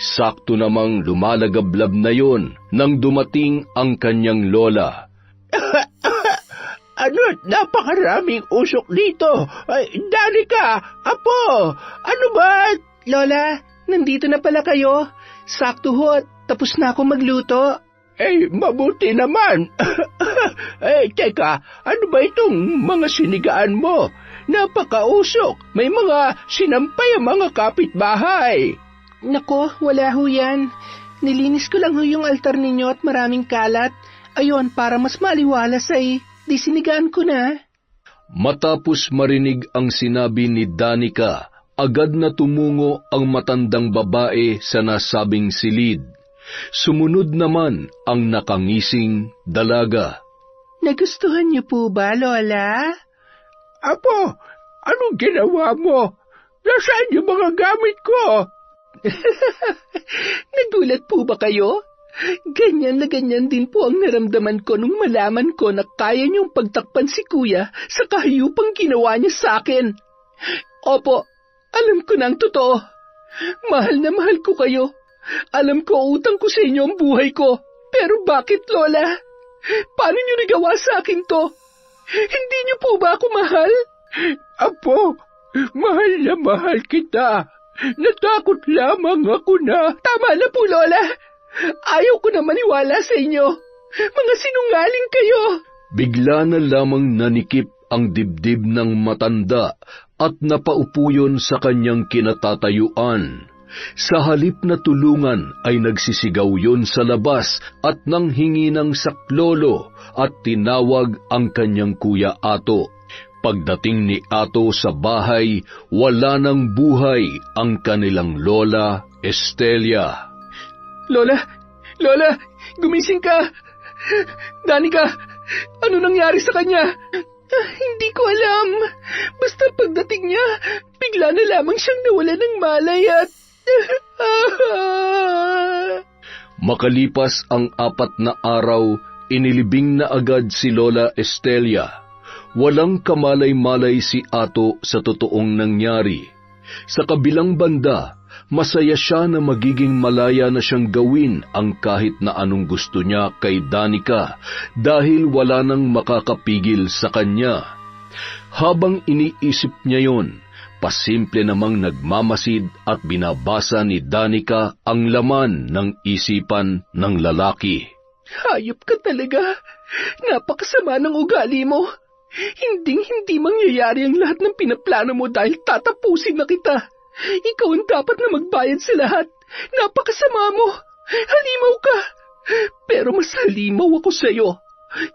Sakto namang lumalagablab na yon nang dumating ang kanyang lola. Ano't napakaraming usok dito. Ay, Danica, apo, ano ba? Lola, nandito na pala kayo. Sakto ho, tapos na ako magluto. Mabuti naman. Teka, ano ba itong mga sinigaan mo? Napakausok. May mga sinampay ang mga kapitbahay. Nako, wala ho yan. Nilinis ko lang ho yung altar ninyo at maraming kalat. Ayon, para mas maliwalas ay di sinigaan ko na. Matapos marinig ang sinabi ni Danica, agad na tumungo ang matandang babae sa nasabing silid. Sumunod naman ang nakangising dalaga. Nagustuhan niyo po ba, Lola? Apo, anong ginawa mo? Nasaan yung mga gamit ko? Nagulat po ba kayo? Ganyan na ganyan din po ang naramdaman ko nung malaman ko na kaya niyong pagtakpan si Kuya sa kahiyupang ginawa niya sa akin. Opo, alam ko na ang totoo. Mahal na mahal ko kayo. Alam ko utang ko sa inyo ang buhay ko. Pero bakit, Lola? Paano niyo nagawa sa akin to? Hindi niyo po ba ako mahal? Apo, mahal na mahal kita. Natakot lamang ako na. Tama na po, Lola. Ayaw ko na maniwala sa inyo. Mga sinungaling kayo. Bigla na lamang nanikip ang dibdib ng matanda at napaupo yun sa kanyang kinatatayuan. Sa halip na tulungan ay nagsisigaw yun sa labas at nanghingi ng saklolo at tinawag ang kanyang Kuya Ato. Pagdating ni Ato sa bahay, wala nang buhay ang kanilang Lola Estelia. Lola, gumising ka! Danica, ano nangyari sa kanya? Hindi ko alam. Basta pagdating niya, bigla na lamang siyang nawala ng malay at... Makalipas ang 4 na araw, inilibing na agad si Lola Estelia. Walang kamalay-malay si Ato sa totoong nangyari. Sa kabilang banda, masaya siya na magiging malaya na siyang gawin ang kahit na anong gusto niya kay Danica dahil wala nang makakapigil sa kanya. Habang iniisip niya yon, pasimple namang nagmamasid at binabasa ni Danica ang laman ng isipan ng lalaki. Hayop ka talaga. Napakasama ng ugali mo. Hindi mangyayari ang lahat ng pinaplano mo dahil tatapusin na kita. Ikaw ang dapat na magbayad sa lahat. Napakasama mo. Halimaw ka. Pero mas halimaw ako sa'yo.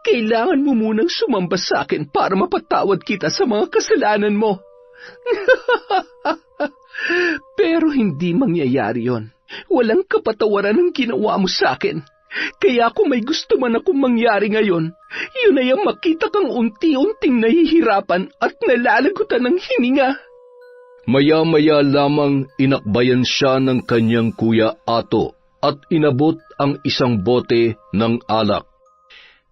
Kailangan mo munang sumamba sa akin para mapatawad kita sa mga kasalanan mo. Pero hindi mangyayari yon. Walang kapatawaran ang ginawa mo sa akin. Kaya kung may gusto man akong mangyari ngayon, yun ay ang makita kang unti-unting nahihirapan at nalalagutan ng hininga. Maya-maya lamang inakbayan siya ng kanyang Kuya Ato at inabot ang isang bote ng alak.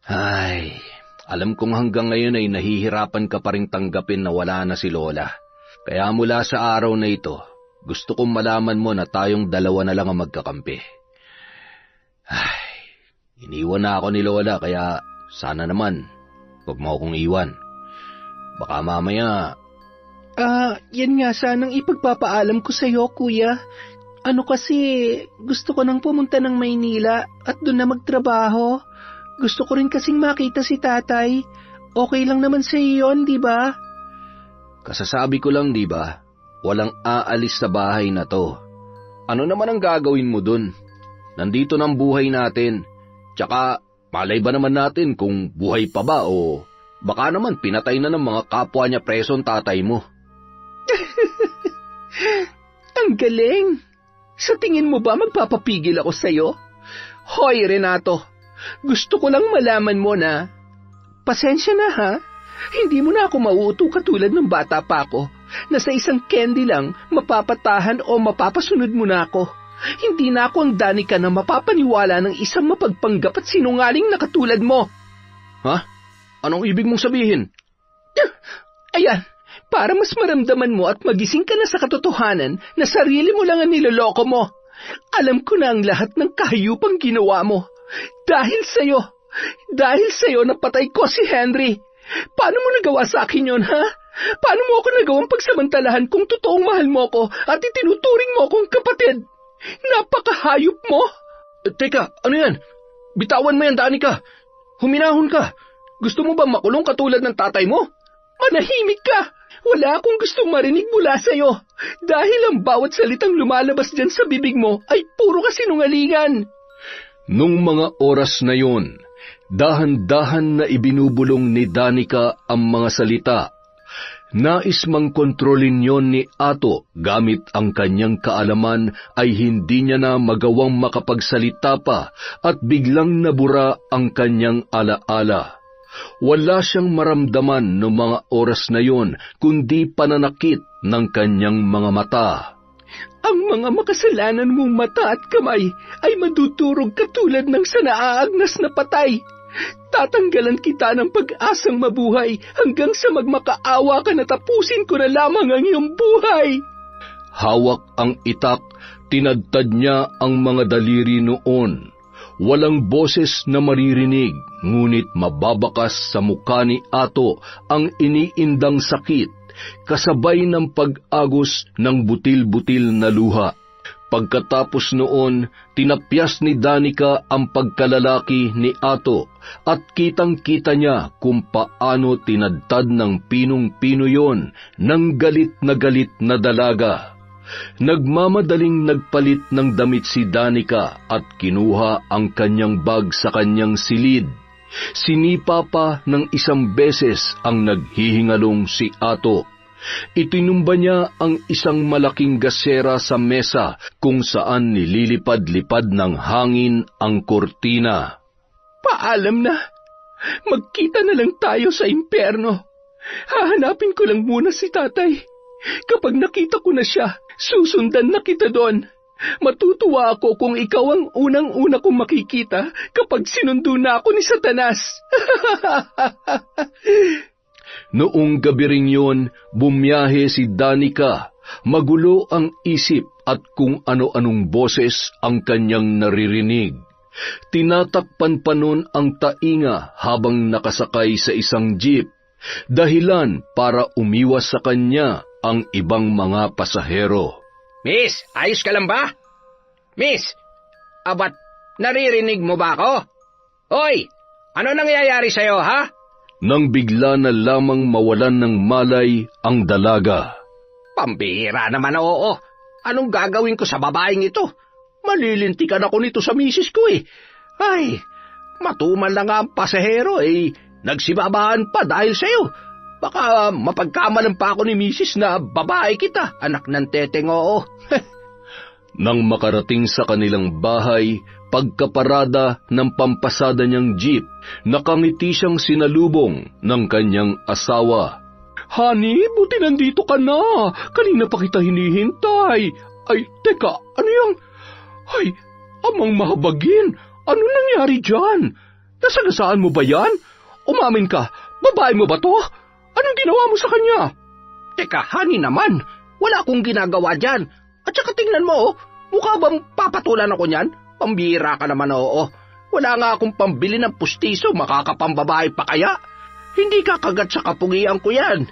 Ay, alam kong hanggang ngayon ay nahihirapan ka pa ring tanggapin na wala na si Lola. Kaya mula sa araw na ito, gusto kong malaman mo na tayong dalawa na lang ang magkakampi. Ay, iniwan na ako ni Lola kaya sana naman, huwag mo akong iwan. Baka mamaya... Yan nga sanang ipagpapaalam ko sa'yo, Kuya. Ano kasi, gusto ko nang pumunta ng Maynila at doon na magtrabaho. Gusto ko rin kasing makita si Tatay. Okay lang naman sa iyo yun, di ba? Kasasabi ko lang, di ba? Walang aalis sa bahay na to. Ano naman ang gagawin mo dun? Nandito ng buhay natin. Tsaka, malay ba naman natin kung buhay pa ba o baka naman pinatay na ng mga kapwa niya preso ang tatay mo. Ang galing! Sa tingin mo ba magpapapigil ako sa'yo? Hoy, Renato! Gusto ko lang malaman mo na... Pasensya na ha? Hindi mo na ako mauuto katulad ng bata pa ako na sa isang candy lang mapapatahan o mapapasunod mo na ako. Hindi na ako ang Danica na mapapaniwala ng isang mapagpanggap at sinungaling na katulad mo. Ha? Anong ibig mong sabihin? Ayan! Para mas maramdaman mo at magising ka na sa katotohanan na sarili mo lang ang niloloko mo. Alam ko na ang lahat ng kahiyupang ginawa mo. Dahil sa'yo napatay ko si Henry. Paano mo nagawa sa akin yun, ha? Paano mo ako nagawang pagsamantalahan kung totoong mahal mo ko at itinuturing mo akong kapatid? Napakahayop mo! Teka, ano yan? Bitawan mo yan, Danica. Huminahon ka. Gusto mo ba makulong katulad ng tatay mo? Manahimik ka! Wala akong gustong marinig mula sa'yo dahil ang bawat salitang lumalabas dyan sa bibig mo ay puro kasinungalingan. Nung mga oras na yon, dahan-dahan na ibinubulong ni Danica ang mga salita. Nais mang kontrolin yon ni Ato gamit ang kanyang kaalaman ay hindi niya na magawang makapagsalita pa at biglang nabura ang kanyang alaala. Wala siyang maramdaman noong mga oras na yon kundi pananakit ng kanyang mga mata. Ang mga makasalanan mong mata at kamay ay madudurog katulad ng sa naaagnas na patay. Tatanggalan kita ng pag-asang mabuhay hanggang sa magmakaawa ka na tapusin ko na lamang ang iyong buhay. Hawak ang itak, tinadtad niya ang mga daliri noon. Walang boses na maririnig, ngunit mababakas sa mukha ni Ato ang iniindang sakit, kasabay ng pag-agos ng butil-butil na luha. Pagkatapos noon, tinapyas ni Danica ang pagkalalaki ni Ato at kitang-kita niya kung paano tinadtad ng pinong-pino yon ng galit na dalaga. Nagmamadaling nagpalit ng damit si Danica at kinuha ang kanyang bag sa kanyang silid. Sinipa pa ng isang beses ang naghihingalong si Ato. Itinumba niya ang isang malaking gasera sa mesa kung saan nililipad-lipad ng hangin ang kurtina. Paalam na. Magkita na lang tayo sa impyerno. Hahanapin ko lang muna si tatay. Kapag nakita ko na siya, susundan na kita doon. Matutuwa ako kung ikaw ang unang-una kong makikita kapag sinundo na ako ni Satanas. Noong gabi ring yun, bumiyahe si Danica. Magulo ang isip at kung ano-anong boses ang kanyang naririnig. Tinatakpan pa nun ang tainga habang nakasakay sa isang jeep, dahilan para umiwas sa kanya ang ibang mga pasahero. Miss, ayos ka lang ba? Miss, abat, naririnig mo ba ako? Hoy, ano nangyayari sa'yo, ha? Nang bigla na lamang mawalan ng malay ang dalaga. Pambihira naman, oo. Anong gagawin ko sa babaeng ito? Malilintikan ako nito sa misis ko eh. Ay, matumal na nga ang pasahero eh. Nagsibabaan pa dahil sa'yo. Baka mapagkamalan pa ako ni misis na babae kita, anak ng teteng, oo. Nang makarating sa kanilang bahay, pagkaparada ng pampasada niyang jeep, nakangiti siyang sinalubong ng kanyang asawa. Honey, buti nandito ka na. Kanina pa kita hinihintay. Ay, teka, ano yung... Ay, amang mahabagin. Ano nangyari dyan? Nasagasaan mo ba yan? Umamin ka, babae mo ba to? Anong ginawa mo sa kanya? Teka, honey naman. Wala akong ginagawa dyan. At saka tingnan mo, mukha bang papatulan ako niyan? Pambira ka naman, oo. Wala nga akong pambili ng pustiso, makakapambabae pa kaya? Hindi kakagat sa kapugian ko yan.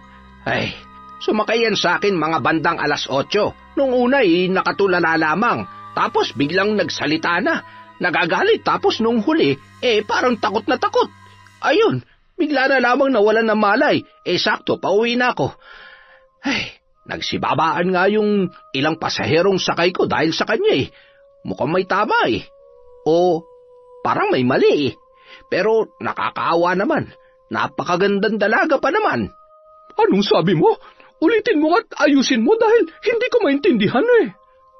Ay, sumakay yan sa akin mga bandang 8:00. Nung una nakatulala lamang, tapos biglang nagsalita na. Nagagalit, tapos nung huli, parang takot na takot. Ayun, bigla na lamang nawalan ng malay. Sakto, pauwi na ako. Ay, nagsibabaan nga yung ilang pasaherong sakay ko dahil sa kanya Mukhang may tama O parang may mali Pero nakakaawa naman. Napakagandang dalaga pa naman. Anong sabi mo? Ulitin mo at ayusin mo dahil hindi ko maintindihan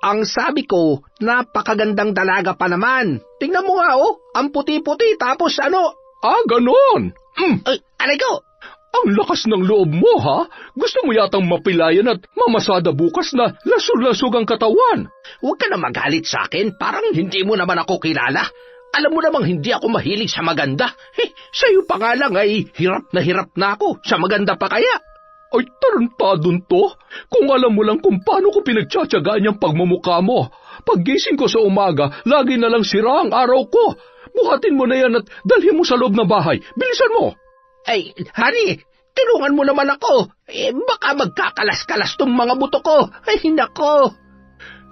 Ang sabi ko, napakagandang dalaga pa naman. Tingnan mo nga ang puti-puti tapos ano... ganon! Ay, alay ko! Ang lakas ng loob mo, ha? Gusto mo yatang mapilayan at mamasada bukas na lasur-lasog ang katawan. Huwag ka na magalit sa akin, parang hindi mo naman ako kilala. Alam mo namang hindi ako mahilig sa maganda. Sa'yo pa nga lang hirap na ako. Sa maganda pa kaya? Ay, tarantadon to. Kung alam mo lang kung paano ko pinagtsatsagaan yung pagmumukha mo. Paggising ko sa umaga, lagi na lang sira ang araw ko. Buhatin mo na yan at dalhin mo sa loob ng bahay. Bilisan mo. Ay, honey, tulungan mo naman ako. Baka magkakalas-kalas tong mga buto ko. Ay, nako.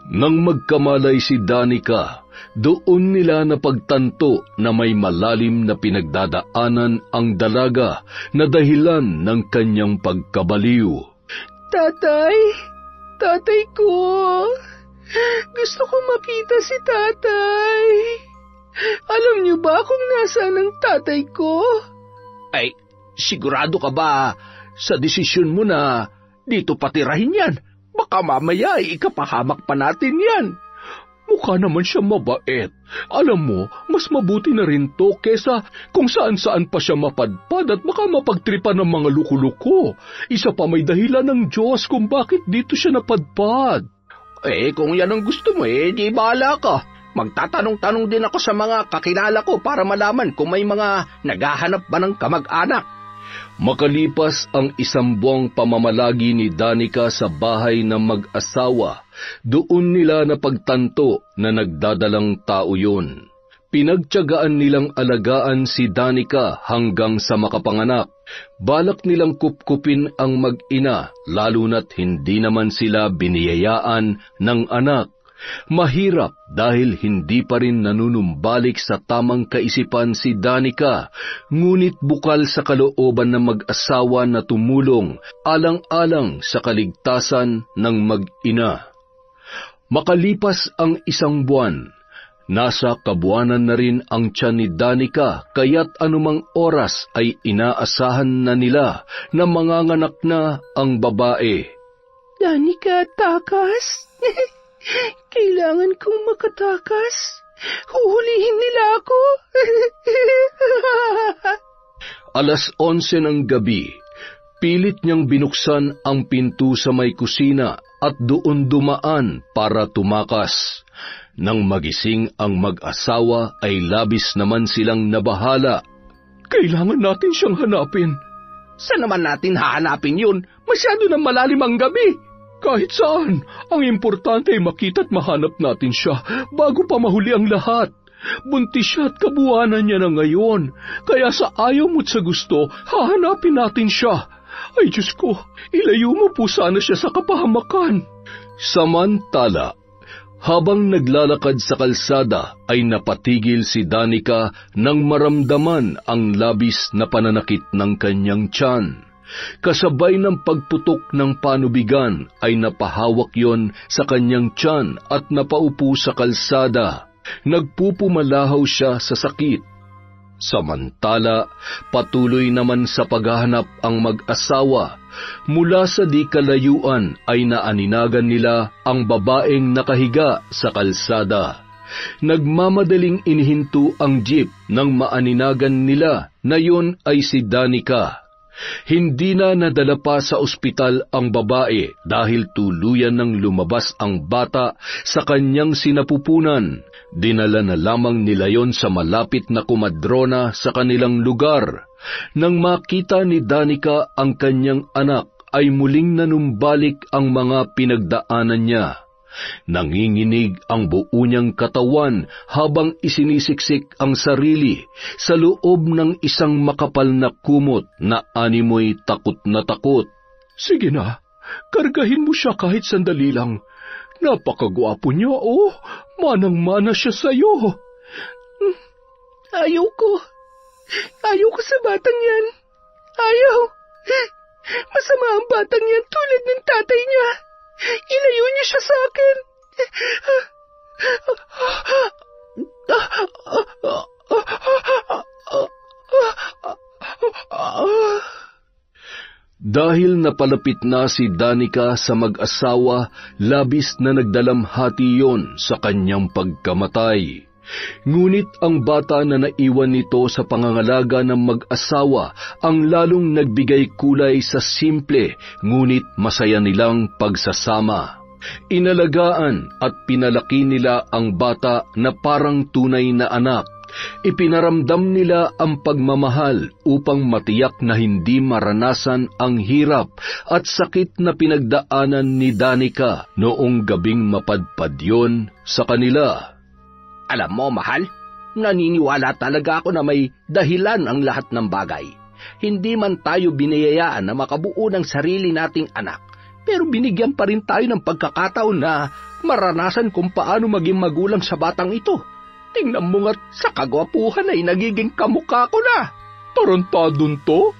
Nang magkamalay si Danica, doon nila napagtanto na may malalim na pinagdadaanan ang dalaga na dahilan ng kanyang pagkabaliw. Tatay ko. Gusto ko makita si tatay. Alam niyo ba kung nasaan ang tatay ko? Ay, sigurado ka ba sa desisyon mo na dito patirahin yan? Baka mamaya ikapahamak pa natin yan. Mukha naman siya mabait. Alam mo, mas mabuti na rin to kesa kung saan-saan pa siya mapadpad at baka mapagtripan ng mga luko-luko. Isa pa may dahilan ng Diyos kung bakit dito siya napadpad. Kung yan ang gusto mo, di bahala ka. Magtatanong-tanong din ako sa mga kakilala ko para malaman kung may mga naghahanap ba ng kamag-anak. Makalipas ang 1 buwang pamamalagi ni Danica sa bahay ng mag-asawa, doon nila napagtanto na nagdadalang tao yun. Pinagtiyagaan nilang alagaan si Danica hanggang sa makapanganak. Balak nilang kupkupin ang mag-ina, lalo na't hindi naman sila biniyayaan ng anak. Mahirap dahil hindi pa rin nanunumbalik sa tamang kaisipan si Danica, ngunit bukal sa kalooban ng mag-asawa na tumulong alang-alang sa kaligtasan ng mag-ina. Makalipas ang 1 buwan, nasa kabuwanan na rin ang tiyan ni Danica, kaya't anumang oras ay inaasahan na nila na manganganak na ang babae. Danica, takas? Kailangan kong makatakas. Huhulihin nila ako. 11:00 ng gabi, pilit niyang binuksan ang pinto sa may kusina at doon dumaan para tumakas. Nang magising ang mag-asawa ay labis naman silang nabahala. Kailangan natin siyang hanapin. Saan naman natin hahanapin yun? Masyado na malalim ang gabi. Kahit saan, ang importante ay makita't mahanap natin siya bago pa mahuli ang lahat. Buntis siya at kabuwanan niya na ngayon, kaya sa ayaw mo't sa gusto, hahanapin natin siya. Ay Diyos ko, ilayo mo po sana siya sa kapahamakan. Samantala, habang naglalakad sa kalsada ay napatigil si Danica nang maramdaman ang labis na pananakit ng kanyang tiyan. Kasabay ng pagputok ng panubigan ay napahawak yon sa kanyang tiyan at napaupo sa kalsada. Nagpupumalahaw siya sa sakit. Samantala, patuloy naman sa paghahanap ang mag-asawa. Mula sa di kalayuan ay naaninagan nila ang babaeng nakahiga sa kalsada. Nagmamadaling inihinto ang jeep nang maaninagan nila na yon ay si Danica. Hindi na nadala pa sa ospital ang babae dahil tuluyan nang lumabas ang bata sa kanyang sinapupunan. Dinala na lamang nila yon sa malapit na kumadrona sa kanilang lugar. Nang makita ni Danica ang kanyang anak, ay muling nanumbalik ang mga pinagdaanan niya. Nanginginig ang buo niyang katawan habang isinisiksik ang sarili sa loob ng isang makapal na kumot na animoy takot na takot. Sige na, kargahin mo siya kahit sandali lang. Napakagwapo niya, manang-mana siya sa'yo. Ayaw ko sa batang yan. Ayaw. Masama ang batang yan tulad ng tatay niya. Ilayo niya siya sa akin. Dahil napalapit na si Danica sa mag-asawa, labis na nagdalamhati yon sa kanyang pagkamatay. Ngunit ang bata na naiwan nito sa pangangalaga ng mag-asawa ang lalong nagbigay kulay sa simple ngunit masaya nilang pagsasama. Inalagaan at pinalaki nila ang bata na parang tunay na anak. Ipinaramdam nila ang pagmamahal upang matiyak na hindi maranasan ang hirap at sakit na pinagdaanan ni Danica noong gabing mapadpad yon sa kanila. Alam mo, mahal, naniniwala talaga ako na may dahilan ang lahat ng bagay. Hindi man tayo biniyayaan na makabuo ng sarili nating anak, pero binigyan pa rin tayo ng pagkakataon na maranasan kung paano maging magulang sa batang ito. Tingnan mo nga't sa kagwapuhan ay nagiging kamukha ko na. Tarantadon to?